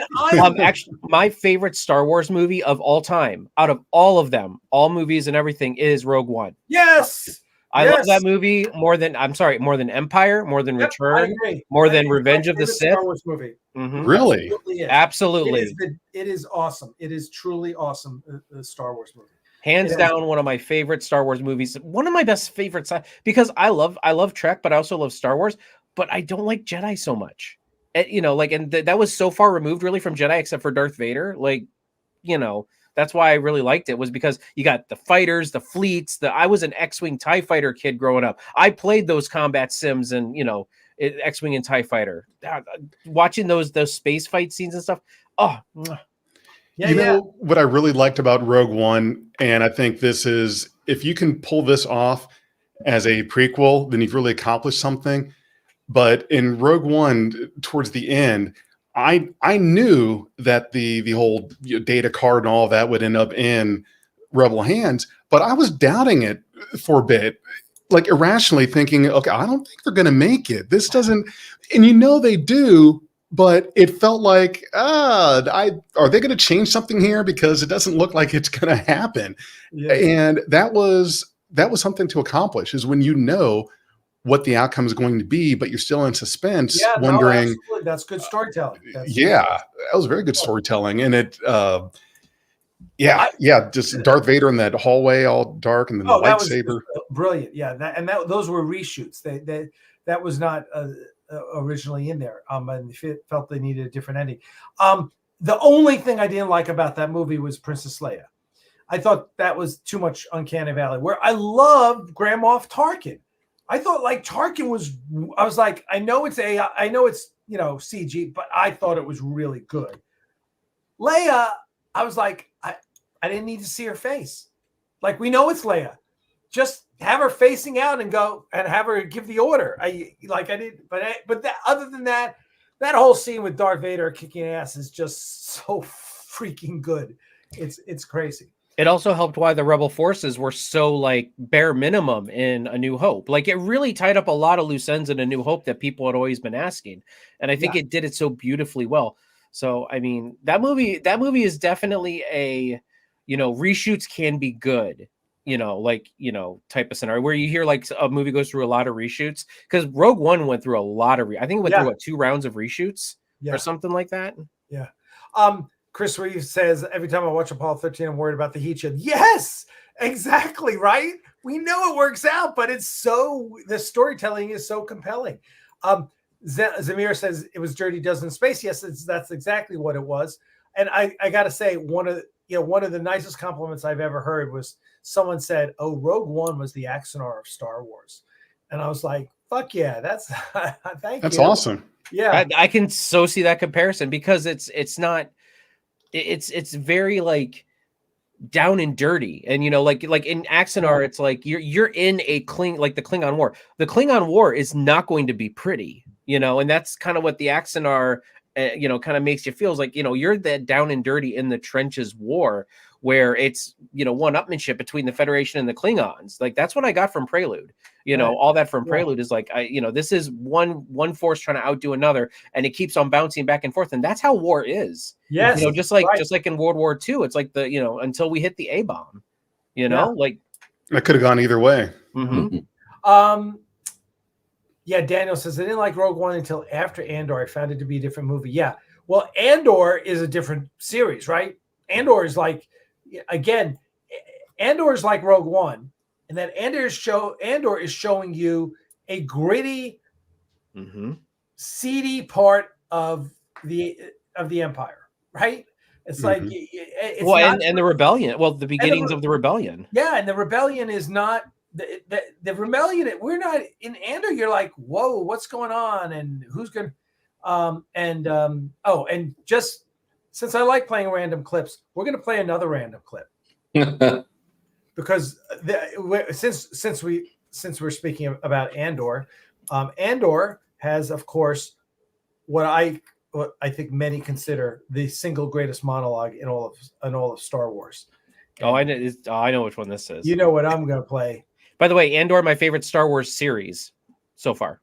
Actually, my favorite Star Wars movie of all time, out of all of them, all movies and everything, is Rogue One. Yes. I love that movie more than Empire, more than Return, more than Revenge of the Sith. Star Wars movie. Mm-hmm. Really? Absolutely. It is awesome. It is truly awesome. The Star Wars movie. Hands down, one of my favorite Star Wars movies. One of my best favorites, because I love Trek, but I also love Star Wars. But I don't like Jedi so much. That was so far removed, really, from Jedi, except for Darth Vader. That's why I really liked it, was because you got the fighters, the fleets. I was an X-wing TIE fighter kid growing up. I played those combat sims and X-wing and TIE fighter. Watching those space fight scenes and stuff. Oh. You know what I really liked about Rogue One, and I think this is, if you can pull this off as a prequel, then you've really accomplished something. But in Rogue One, towards the end, I knew that the whole data card and all of that would end up in Rebel hands, but I was doubting it for a bit, like irrationally thinking, okay, I don't think they're going to make it. This doesn't, and they do. But it felt like, are they going to change something here? Because it doesn't look like it's going to happen. Yeah. And that was something to accomplish, is when you know what the outcome is going to be, but you're still in suspense, wondering. No, that's good storytelling. That was very good storytelling. And it, just Darth Vader in that hallway, all dark, and then the lightsaber. Brilliant. Yeah. Those were reshoots. That was not originally in there, and felt they needed a different ending. The only thing I didn't like about that movie was Princess Leia. I thought that was too much Uncanny Valley, where I loved Grand Moff Tarkin. I thought Tarkin I was like, I know it's AI, I know it's CG, but I thought it was really good. Leia, I was like, I didn't need to see her face. Like, we know it's Leia. Just have her facing out and go and have her give the order. Other than that whole scene with Darth Vader kicking ass is just so freaking good. It's crazy. It also helped why the Rebel forces were so bare minimum in A New Hope. It really tied up a lot of loose ends in A New Hope that people had always been asking, and I think it did it so beautifully well. So I mean, that movie is definitely a reshoots can be good. Type of scenario where you hear a movie goes through a lot of reshoots, because Rogue One went through a lot of I think it went through 2 rounds of reshoots or something like that. Yeah. Chris Reeves says, every time I watch Apollo 13, I'm worried about the heat shield. Yes, exactly. Right. We know it works out, but the storytelling is so compelling. Zamir says it was Dirty Dozen in space. Yes, that's exactly what it was. And I got to say, one of the nicest compliments I've ever heard was someone said, "Oh, Rogue One was the Axanar of Star Wars," and I was like, "Fuck yeah, that's thank you. That's awesome." Yeah, I can so see that comparison, because it's very down and dirty, and like in Axanar, it's you're in the Klingon War. The Klingon War is not going to be pretty, and that's kind of what the Axanar kind of makes you feel, is you're that down and dirty in the trenches war, where it's one-upmanship between the Federation and the Klingons. That's what I got from Prelude. All that from Prelude is this is one force trying to outdo another, and it keeps on bouncing back and forth, and that's how war is. Yes, just like in World War II, it's until we hit the A-bomb. That could have gone either way. Mm-hmm. Daniel says, I didn't like Rogue One until after Andor. I found it to be a different movie. Yeah. Well, Andor is a different series, right? Andor is Andor is like Rogue One. And then Andor is showing you a gritty, seedy part of the Empire, right? It's and the rebellion. Well, the beginnings of the rebellion. Yeah, and the rebellion is not the rebellion. We're not in Andor. You're like, whoa, what's going on, and who's going? And just since I like playing random clips, we're going to play another random clip because since we're speaking about Andor, Andor has, of course, what I what I think many consider the single greatest monologue in all of Star Wars. Oh, I know which one this is. You know what I'm going to play. By the way, Andor, my favorite Star Wars series so far.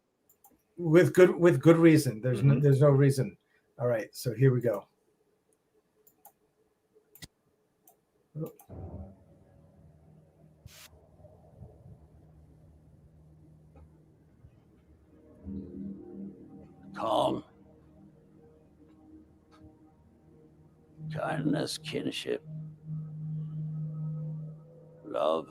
With good reason. There's no reason. All right, so here we go. Calm, kindness, kinship, love.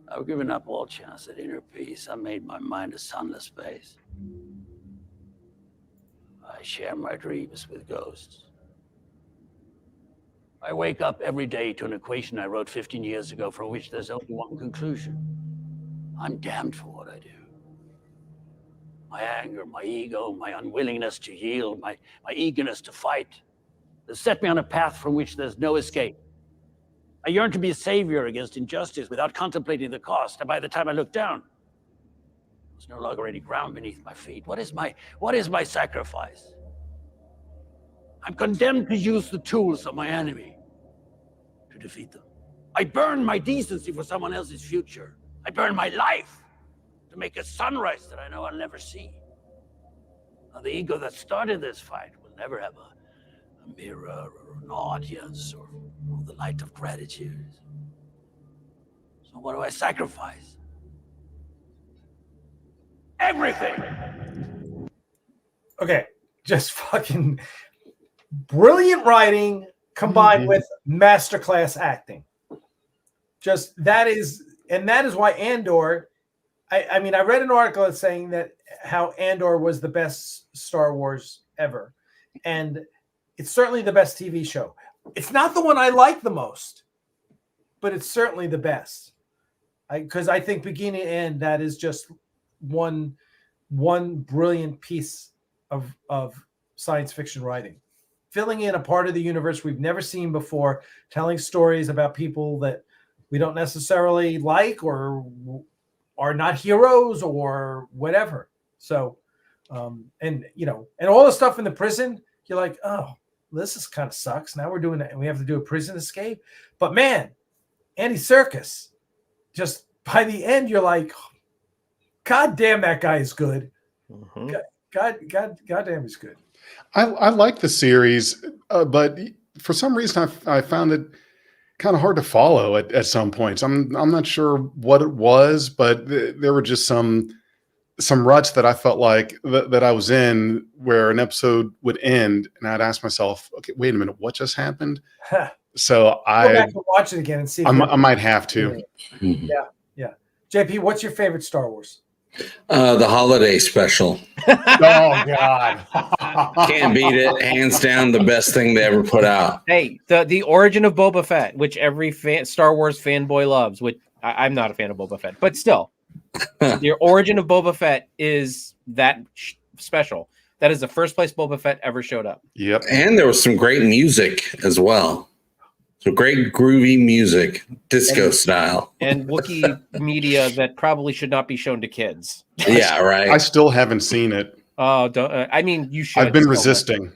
I've given up all chance at inner peace. I made my mind a sunless space. I share my dreams with ghosts. I wake up every day to an equation I wrote 15 years ago from which there's only one conclusion. I'm damned for what I do. My anger, my ego, my unwillingness to yield, my eagerness to fight, they set me on a path from which there's no escape. I yearn to be a savior against injustice without contemplating the cost. And by the time I look down, there's no longer any ground beneath my feet. What is my sacrifice? I'm condemned to use the tools of my enemy to defeat them. I burn my decency for someone else's future. I burn my life to make a sunrise that I know I'll never see. Now, the ego that started this fight will never have a mirror or an audience or the light of gratitude. So what do I sacrifice? Everything! Okay, just fucking brilliant writing combined with masterclass acting. Just that is why Andor. I mean, I read an article that's saying that how Andor was the best Star Wars ever, and it's certainly the best TV show. It's not the one I like the most, but it's certainly the best. Because I think beginning to end, that is just one brilliant piece of science fiction writing, filling in a part of the universe we've never seen before, telling stories about people that we don't necessarily like or are not heroes or whatever. So, and all the stuff in the prison, you're like, oh, this is kind of sucks. Now we're doing that, and we have to do a prison escape. But man, Andy Serkis, just by the end, you're like, God damn, that guy is good. Mm-hmm. God damn, he's good. I like the series, but for some reason I found it kind of hard to follow at some points. I'm not sure what it was, but there were just some ruts that I felt like that I was in, where an episode would end and I'd ask myself, okay, wait a minute, what just happened? So Go back and watch it again and see. I might have to. Yeah. JP, what's your favorite Star Wars? The holiday special. Oh God. Can't beat it. Hands down, the best thing they ever put out. Hey, the origin of Boba Fett, which every Star Wars fanboy loves, which I'm not a fan of Boba Fett, but still, the origin of Boba Fett is that special. That is the first place Boba Fett ever showed up. Yep. And there was some great music as well. So great groovy music, disco style. And Wookiee media that probably should not be shown to kids. Yeah, right. I still haven't seen it. Oh, don't. I mean, you should. I've been resisting.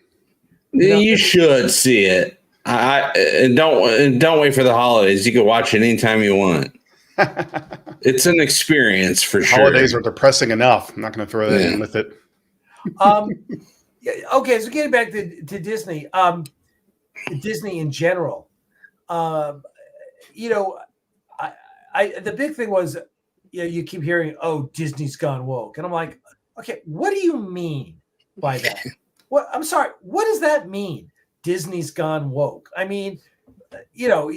You should see it. And don't wait for the holidays. You can watch it anytime you want. It's an experience for sure. Holidays are depressing enough. I'm not going to throw that in with it. Okay, so getting back to Disney, Disney in general, the big thing was, you keep hearing, oh, Disney's gone woke, and I'm like, okay, what do you mean by that? What? I'm sorry, what does that mean? Disney's gone woke. I mean, you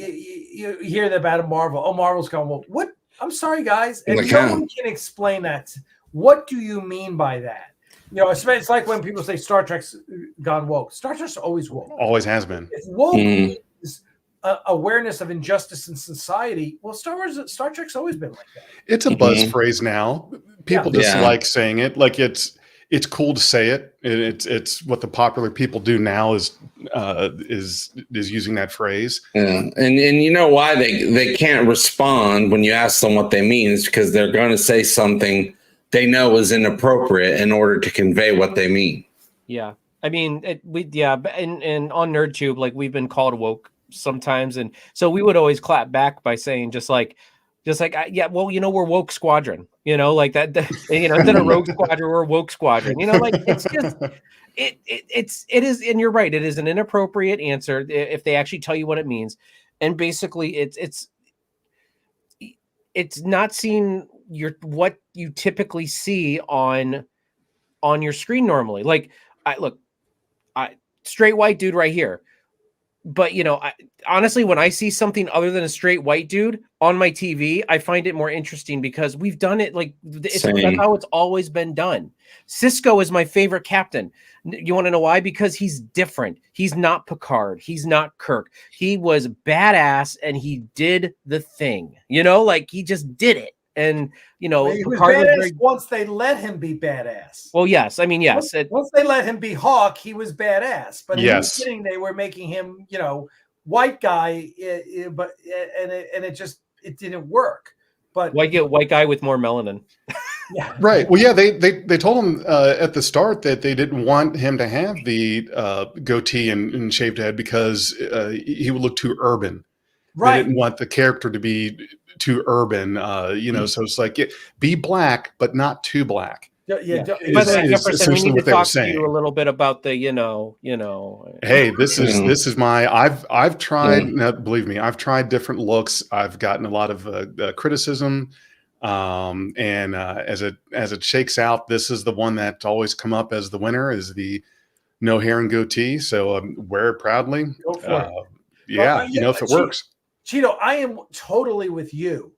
hear that about Marvel. Oh, Marvel's gone woke. What? I'm sorry, guys, and no one can explain that. What do you mean by that? It's like when people say Star Trek's gone woke. Star Trek's always woke. Always has been. If woke is awareness of injustice in society, well, Star Trek's always been like that. It's a buzz phrase now. People just like saying it. Like it's cool to say it. It's what the popular people do now is using that phrase. Yeah. And you know why they can't respond when you ask them what they mean is because they're going to say something they know is inappropriate in order to convey what they mean. Yeah. I mean, and on NerdTube, like we've been called woke sometimes. And so we would always clap back by saying just like, yeah, well, we're woke squadron, like that, instead of rogue squadron, we're woke squadron, like it's just, it is. And you're right. It is an inappropriate answer if they actually tell you what it means. And basically it's not seeing what you typically see on your screen normally. Like I straight white dude right here. But honestly, when I see something other than a straight white dude on my TV, I find it more interesting because we've done it that's how it's always been done. Cisco is my favorite captain. You want to know why? Because he's different. He's not Picard. He's not Kirk. He was badass and he did the thing. Like he just did it. And he was Picard badass once they let him be badass. Well, yes, I mean, yes. Once they let him be Hawk, he was badass. But in the beginning, they were making him, white guy. But it didn't work. But white guy with more melanin. Yeah. Right. Well, yeah, they told him at the start that they didn't want him to have the goatee and shaved head because he would look too urban. Right. They didn't want the character to be too urban, so it's like be black, but not too black. Yeah. By the way, Jefferson, we need to talk to you a little bit about the, Hey, this is my. I've tried. Now, believe me, I've tried different looks. I've gotten a lot of criticism, and as it shakes out, this is the one that's always come up as the winner. Is the no hair and goatee. So wear it proudly. Go for it. Yeah, if it works. Cheeto, I am totally with you.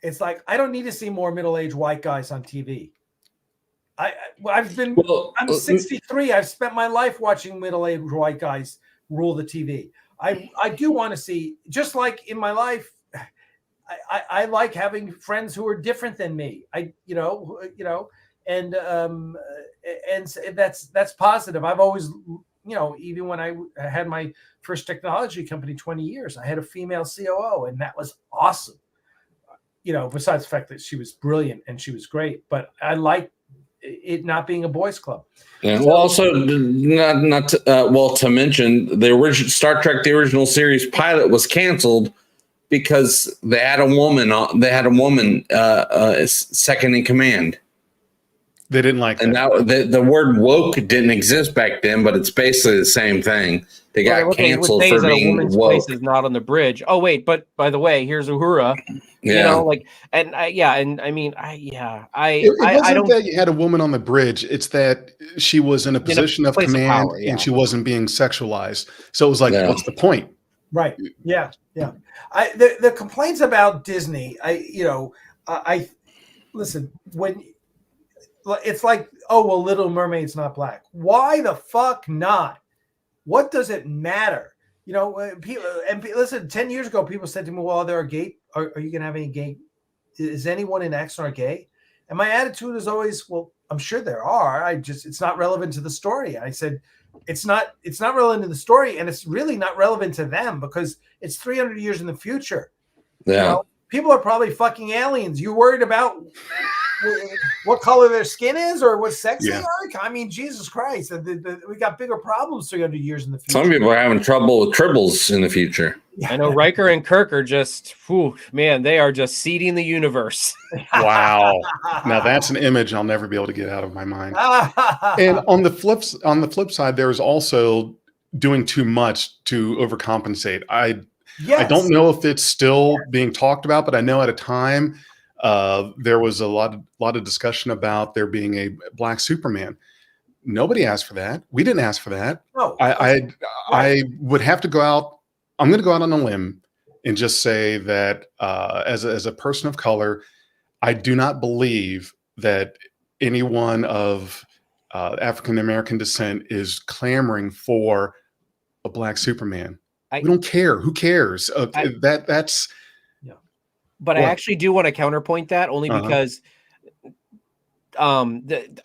It's like I don't need to see more middle-aged white guys on TV. I'm 63. I've spent my life watching middle-aged white guys rule the TV. I do want to see, just like in my life, I like having friends who are different than me. And that's positive. I've always, even when I had my first technology company 20 years, I had a female COO, and that was awesome. Besides the fact that she was brilliant and she was great, but I like it not being a boys' club. Yeah. Well, also to mention the original Star Trek, the original series pilot was canceled because they had a woman. Second in command. They didn't like that. And the word woke didn't exist back then, but it's basically the same thing. They got canceled for being woke. Place is not on the bridge. Oh wait, but by the way, here's Uhura. Yeah. I don't. That you had a woman on the bridge. It's that she was in a position of command and she wasn't being sexualized. So it was like, what's the point? Right. Yeah. Yeah. The complaints about Disney. I listen when. It's like, oh, well, Little Mermaid's not black. Why the fuck not? What does it matter? People, and listen, 10 years ago, people said to me, well, there are gay. Are you going to have any gay? Is anyone in Axanar gay? And my attitude is always, well, I'm sure there are. It's not relevant to the story. I said, it's not relevant to the story. And it's really not relevant to them because it's 300 years in the future. Yeah. People are probably fucking aliens. You worried about what color their skin is or what sex they are? I mean, Jesus Christ. We got bigger problems 300 years in the future. Some people are having trouble with tribbles in the future. I know Riker and Kirk are just, they are just seeding the universe. Wow. Now that's an image I'll never be able to get out of my mind. And on the flip side, there's also doing too much to overcompensate. I don't know if it's still being talked about, but I know at a time there was a lot of discussion about there being a black Superman. Nobody asked for that. We didn't ask for that. No, I would have to go out. I'm going to go out on a limb and just say that as a person of color, I do not believe that anyone of African American descent is clamoring for a black Superman. We don't care. Who cares? That's. But I actually do want to counterpoint that only because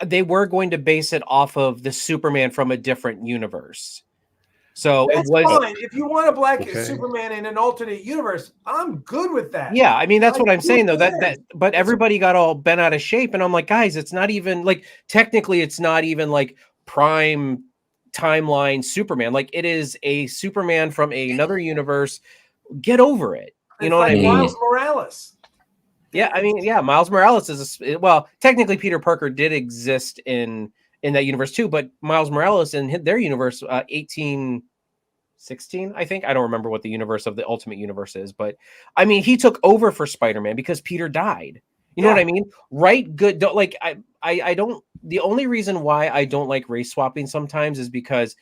they were going to base it off of the Superman from a different universe. So That's it was fine. If you want a black Okay. Superman in an alternate universe, I'm good with that. Yeah, I mean that's Like, what I'm who saying though. cares? But everybody got all bent out of shape, and I'm like, guys, it's not even like technically, it's not even like prime timeline Superman. Like it is a Superman from another universe. Get over it. You It's know what I like mean? Miles Morales. Yeah, I mean, yeah, Miles Morales is well, technically Peter Parker did exist in that universe too, but Miles Morales in their universe, 1816, I think. I don't remember what the universe of the Ultimate Universe is, but I mean, he took over for Spider-Man because Peter died. You know what I mean? Right? Good. Don't like I don't. The only reason why I don't like race swapping sometimes is because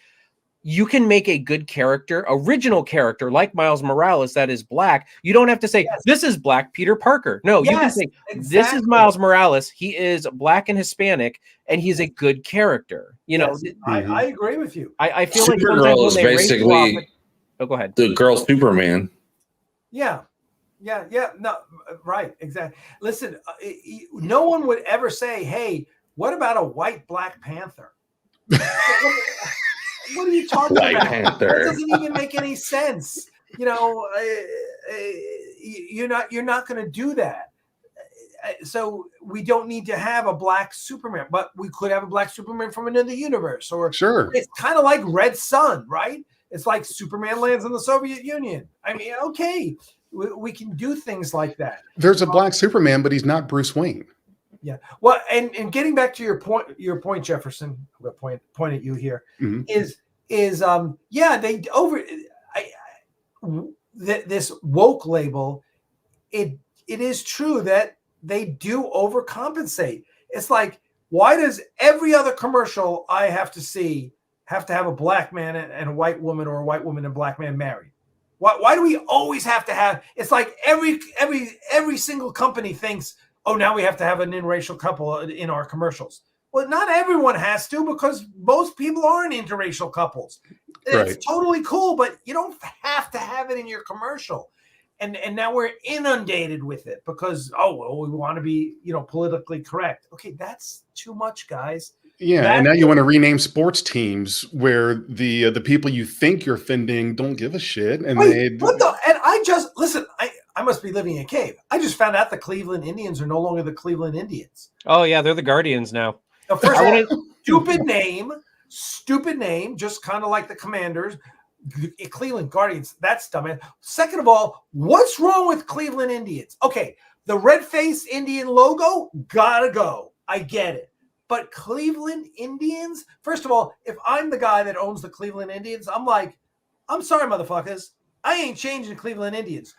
you can make a good character, original character like Miles Morales that is black. You don't have to say this is black Peter Parker. No, you can say this is Miles Morales. He is black and Hispanic, and he's a good character. You know, I agree with you. I feel like sometimes Supergirl when is they race swap basically it, oh, go ahead. the girl Superman. Yeah. No, right. Exactly. Listen, no one would ever say, hey, what about a white Black Panther? What are you talking White about? Panther. That doesn't even make any sense. You know, you're not going to do that. So we don't need to have a black Superman, but we could have a black Superman from another universe. Or Sure. It's kind of like Red Sun, right? It's like Superman lands in the Soviet Union. I mean, okay, we can do things like that. There's a black Superman, but he's not Bruce Wayne. Yeah. Well, and getting back to your point, Jefferson, I'm going to point at you here, is this woke label, it is true that they do overcompensate. It's like, why does every other commercial I have to see have to have a black man and a white woman, or a white woman and black man married? Why do we always have to have? It's like every single company thinks, oh, now we have to have an interracial couple in our commercials. Well, not everyone has to, because most people aren't interracial couples. It's totally cool, but you don't have to have it in your commercial. And now we're inundated with it because, we want to be, politically correct. Okay, that's too much, guys. Yeah, and now you want to rename sports teams where the people you think you're offending don't give a shit, and and I just listen. I must be living in a cave. I just found out the Cleveland Indians are no longer the Cleveland Indians. Oh yeah, they're the Guardians now. First of all, stupid name, just kind of like the Commanders. Cleveland Guardians, that's dumb. Second of all, what's wrong with Cleveland Indians? Okay, the red-faced Indian logo, gotta go. I get it. But Cleveland Indians, first of all, if I'm the guy that owns the Cleveland Indians, I'm like, I'm sorry, motherfuckers. I ain't changing the Cleveland Indians.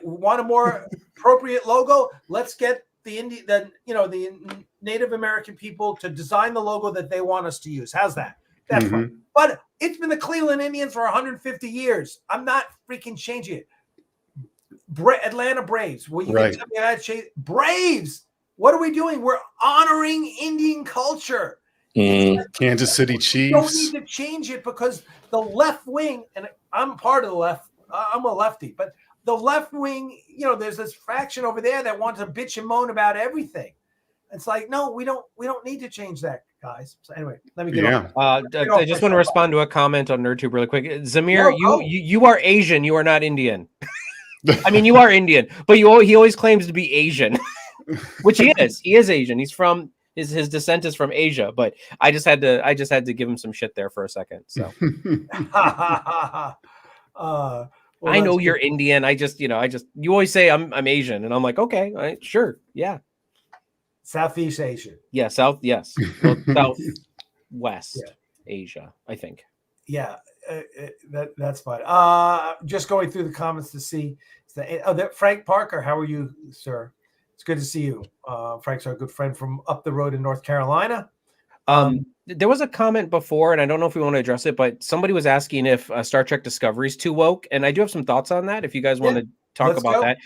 Want a more appropriate logo? Let's get the Native American people to design the logo that they want us to use. How's that? That's fine. But it's been the Cleveland Indians for 150 years. I'm not freaking changing it. Atlanta Braves. Well, you can tell me I change Braves. What are we doing? We're honoring Indian culture. Kansas City Chiefs. You don't need to change it because the left wing, and I'm part of the left. I'm a lefty, but the left wing, there's this faction over there that wants to bitch and moan about everything. It's like, no, we don't need to change that, guys. So anyway, let me get on. I just want to respond to a comment on NerdTube really quick. Zamir, you are Asian. You are not Indian. I mean, you are Indian, but he always claims to be Asian, which he is. He is Asian. He's from his descent is from Asia. But I just had to give him some shit there for a second. So I know you're Indian. You always say I'm Asian, and I'm like, okay, sure, yeah. Southeast Asia. Yeah, southwest Asia, I think. Yeah, that's fine. Just going through the comments to see that Frank Parker. How are you, sir? It's good to see you. Frank's our good friend from up the road in North Carolina. There was a comment before, and I don't know if we want to address it, but somebody was asking if Star Trek Discovery is too woke, and I do have some thoughts on that. If you guys want to talk about that,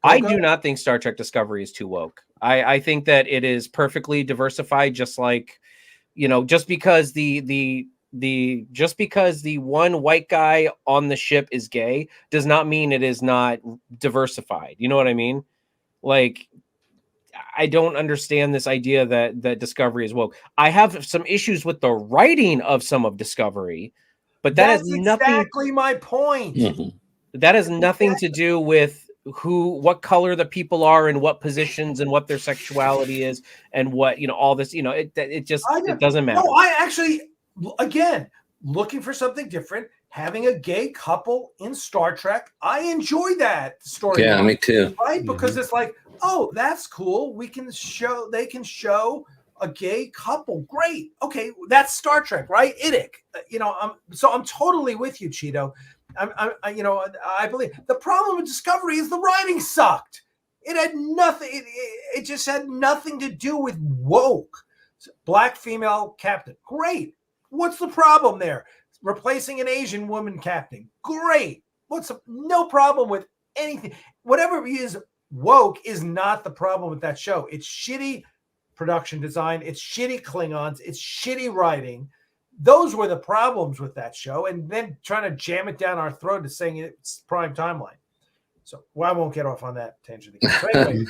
I do not think Star Trek Discovery is too woke. I think that it is perfectly diversified, just like, just because the one white guy on the ship is gay does not mean it is not diversified. You know what I mean? Like, I don't understand this idea that Discovery is woke. I have some issues with the writing of some of Discovery, But that That's has nothing. exactly my point. That has nothing to do with what color the people are and what positions and what their sexuality is and what, all this, it doesn't matter. No, I actually, again, looking for something different, having a gay couple in Star Trek, I enjoy that story. Yeah, me too. Right? Because it's like, oh, that's cool. They can show a gay couple. Great. Okay, that's Star Trek, right? Idic. I'm totally with you, Cheeto. I believe the problem with Discovery is the writing sucked. It had nothing. It just had nothing to do with woke. Black female captain. Great. What's the problem there? Replacing an Asian woman captain. Great. No problem with anything. Whatever is woke is not the problem with that show. It's shitty production design. It's shitty Klingons. It's shitty writing. Those were the problems with that show. And then trying to jam it down our throat to saying it's prime timeline. So I won't get off on that tangent again. So anyway,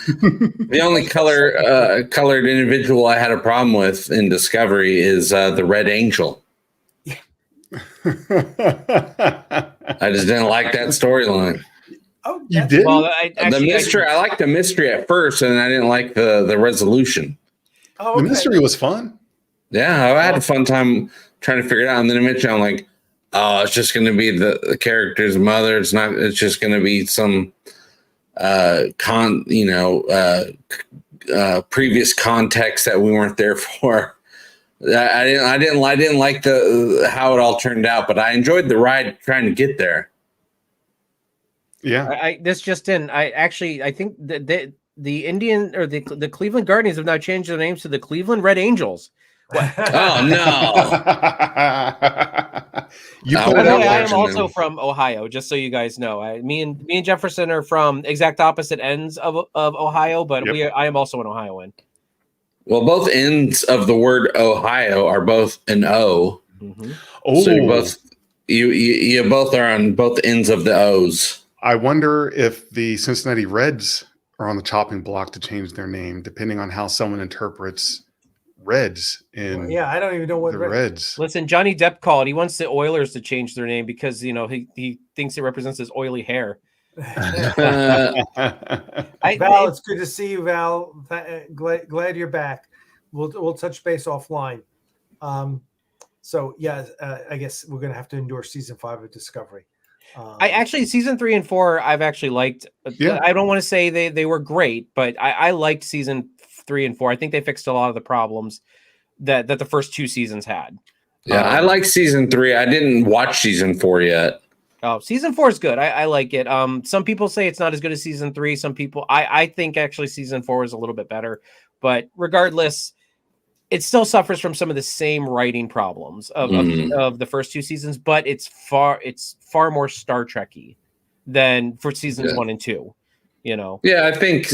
the only colored individual I had a problem with in Discovery is the Red Angel. I just didn't like that storyline. Oh, you did? Well, The mystery. I liked the mystery at first, and I didn't like the resolution. Oh, okay. The mystery was fun. Yeah, I had a fun time trying to figure it out. And then eventually I'm like, oh, it's just going to be the character's mother. It's not. It's just going to be some previous context that we weren't there for. I didn't like how it all turned out, but I enjoyed the ride trying to get there. Yeah, I think that the Indian or the Cleveland Guardians have now changed their names to the Cleveland Red Angels. Oh no! I am also from Ohio, just so you guys know. Me and Jefferson are from exact opposite ends of Ohio, but I am also an Ohioan. Well, both ends of the word Ohio are both an O. Mm-hmm. Oh, so you both are on both ends of the O's. I wonder if the Cincinnati Reds are on the chopping block to change their name, depending on how someone interprets Reds in I don't even know what the Reds. Listen, Johnny Depp called. He wants the Oilers to change their name because he thinks it represents his oily hair. Val, it's good to see you, Val. Glad you're back. We'll touch base offline. I guess we're gonna have to endure season 5 of Discovery. Season 3 and 4 I've actually liked. Yeah. I don't want to say they were great, but I liked season 3 and 4. I think they fixed a lot of the problems that the first 2 seasons had. Yeah, I like season 3. I didn't watch season 4 yet. Oh, season 4 is good. I like it. Some people say it's not as good as season 3. Some people, I think actually season 4 is a little bit better. But regardless, it still suffers from some of the same writing problems of the first 2 seasons. But it's far more Star Trek-y than for seasons 1 and 2. Yeah, I think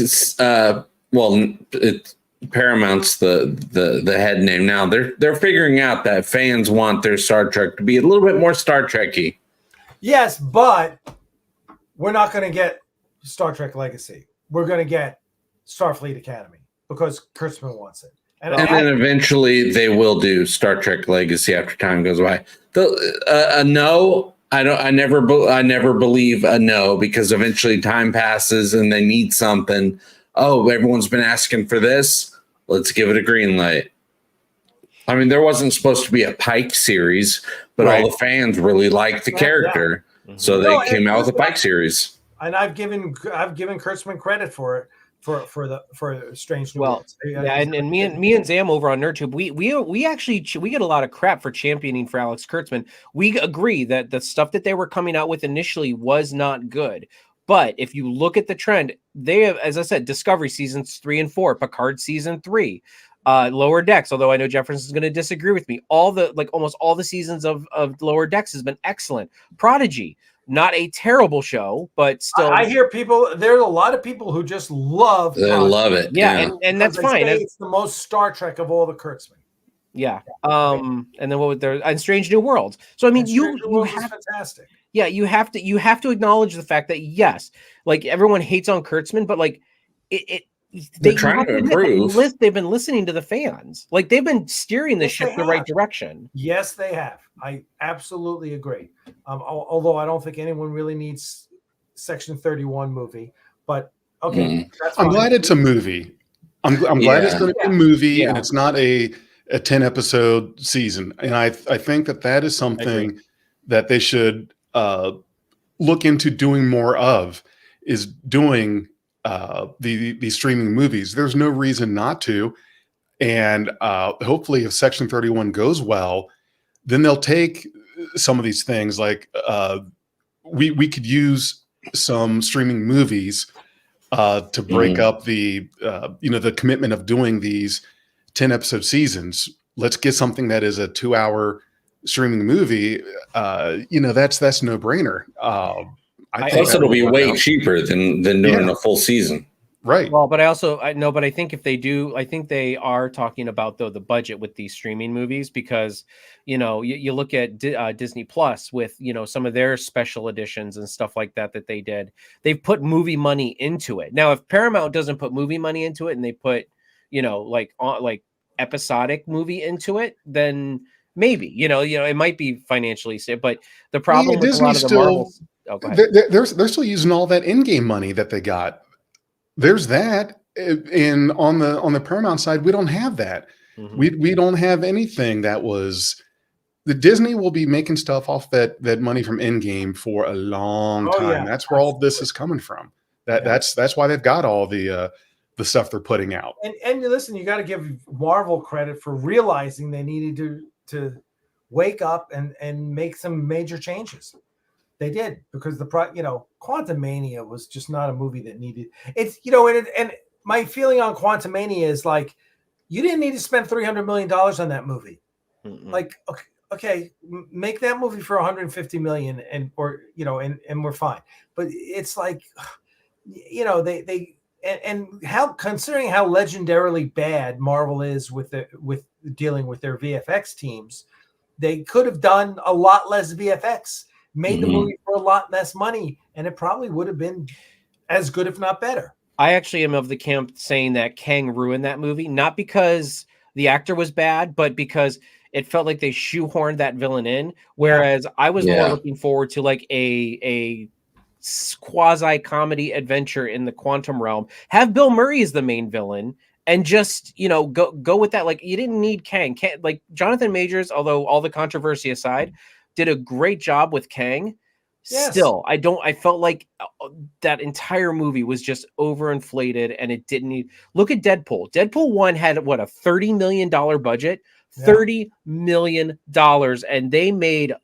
Paramount's the head name now. They're figuring out that fans want their Star Trek to be a little bit more Star Trek-y. Yes, but we're not going to get Star Trek Legacy. We're going to get Starfleet Academy because Kurtzman wants it. And then eventually they will do Star Trek Legacy after time goes by. No, I never believe a no, because eventually time passes and they need something. Oh, everyone's been asking for this. Let's give it a green light. I mean, there wasn't supposed to be a Pike series, but all the fans really liked the character, so they came out with a Pike series. And I've given Kurtzman credit for Strange New Worlds. And me and Zam over on NerdTube, we actually get a lot of crap for championing for Alex Kurtzman. We agree that the stuff that they were coming out with initially was not good. But if you look at the trend, they have, as I said, Discovery seasons 3 and 4, Picard season 3, Lower Decks. Although I know Jefferson's going to disagree with me, almost all the seasons of Lower Decks has been excellent. Prodigy, not a terrible show, but still. I hear there's a lot of people who just love. They love it. Yeah, and that's fine. It's the most Star Trek of all the Kurtzman. Yeah. And then what was there? And Strange New Worlds. So I mean, you have fantastic. Yeah, you have to acknowledge the fact that yes, like everyone hates on Kurtzman, but like They're trying to improve. They've been listening to the fans. Like they've been steering the Yes, ship they the right have. direction. Yes, they have. I absolutely agree. Although I don't think anyone really needs Section 31 movie, but okay, that's I'm fine. glad it's a movie. I'm glad it's going to be a movie, and it's not a 10 episode season. And I think that is something that they should look into doing more of, is doing the streaming movies. There's no reason not to. And hopefully if Section 31 goes well, then they'll take some of these things like we could use some streaming movies to break up the the commitment of doing these 10 episode seasons. Let's get something that is a 2-hour streaming movie. That's no brainer. I think Plus, it'll be way cheaper than doing a full season. Right. Well, but I think if they do, I think they are talking about the budget with these streaming movies, because you look at Disney Plus with some of their special editions and stuff like that they did. They've put movie money into it. Now, if Paramount doesn't put movie money into it and they put like episodic movie into it, then maybe it might be financially safe. But the problem with a lot of the Marvel, go ahead. They're still using all that in-game money that they got. There's that. And on the Paramount side, we don't have that. Mm-hmm. We don't have anything that was. The Disney will be making stuff off that money from in-game for a long time. Yeah. That's where all of this is coming from. That's why they've got all the stuff they're putting out. And listen, you got to give Marvel credit for realizing they needed to wake up and make some major changes. They did, because Quantumania was just not a movie that needed it's and my feeling on Quantumania is like, you didn't need to spend $300 million on that movie. Mm-mm. Like, okay, make that movie for $150 million and we're fine. But it's like, how, considering how legendarily bad Marvel is with dealing with their VFX teams, they could have done a lot less VFX. Made the movie for a lot less money, and it probably would have been as good, if not better. I actually am of the camp saying that Kang ruined that movie, not because the actor was bad, but because it felt like they shoehorned that villain in. Whereas I was more looking forward to like a quasi comedy adventure in the quantum realm. Have Bill Murray as the main villain, and just go with that. Like, you didn't need Kang. Like Jonathan Majors, although all the controversy aside, did a great job with Kang. Yes. Still, I felt like that entire movie was just overinflated, and it didn't need. Look at Deadpool. Deadpool 1 had a $30 million budget, $30 million, and they made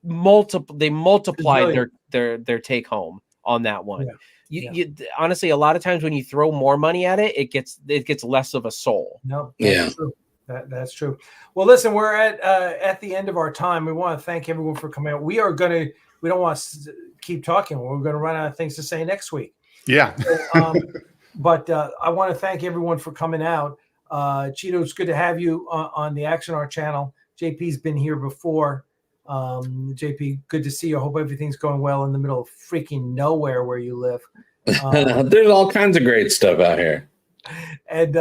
they multiplied their take home on that one. You honestly, a lot of times when you throw more money at it, it gets less of a soul. No, that's true. That's true. Well, listen, we're at the end of our time. We want to thank everyone for coming out. We don't want to keep talking. We're going to run out of things to say next week. Yeah. But I want to thank everyone for coming out. Cheeto, it's good to have you on the Axanar channel. JP's been here before. JP, good to see you. I hope everything's going well in the middle of freaking nowhere where you live. There's all kinds of great stuff out here. And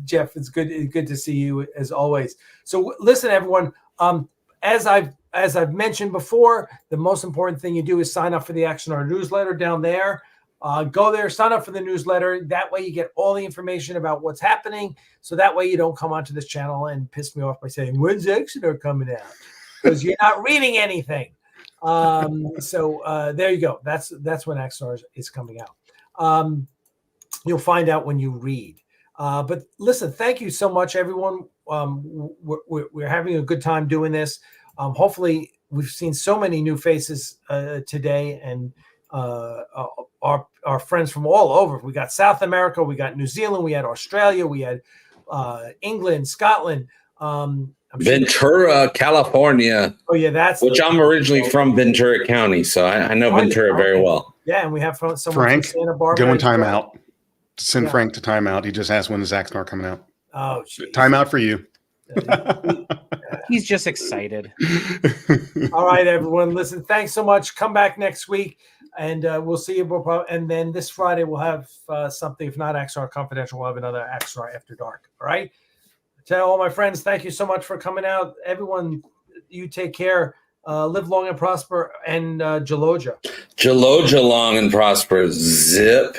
Jeff, it's good to see you as always. So listen, everyone. As I've mentioned before, the most important thing you do is sign up for the Axanar newsletter down there. Go there, sign up for the newsletter. That way you get all the information about what's happening. So that way you don't come onto this channel and piss me off by saying, when's Axanar coming out? Because you're not reading anything. So there you go. That's when Axanar is coming out. You'll find out when you read. But listen, thank you so much, everyone. We're having a good time doing this. Hopefully, we've seen so many new faces today, and our friends from all over. We got South America, we got New Zealand, we had Australia, we had England, Scotland. Ventura, California. Oh yeah, I'm originally from Ventura County, so I know Ventura very well. Yeah, and we have someone Frank, from Santa Barbara. Going timeout. Send Frank to timeout. He just asked when is Axanar coming out. Oh, geez. Timeout for you. He's just excited. All right, everyone. Listen, thanks so much. Come back next week. And we'll see you. And then this Friday we'll have something. If not Axanar Confidential, we'll have another Axanar After Dark. All right. Tell all my friends, thank you so much for coming out. Everyone, you take care. Live long and prosper. And Jaloja. Jaloja long and prosper. Zip.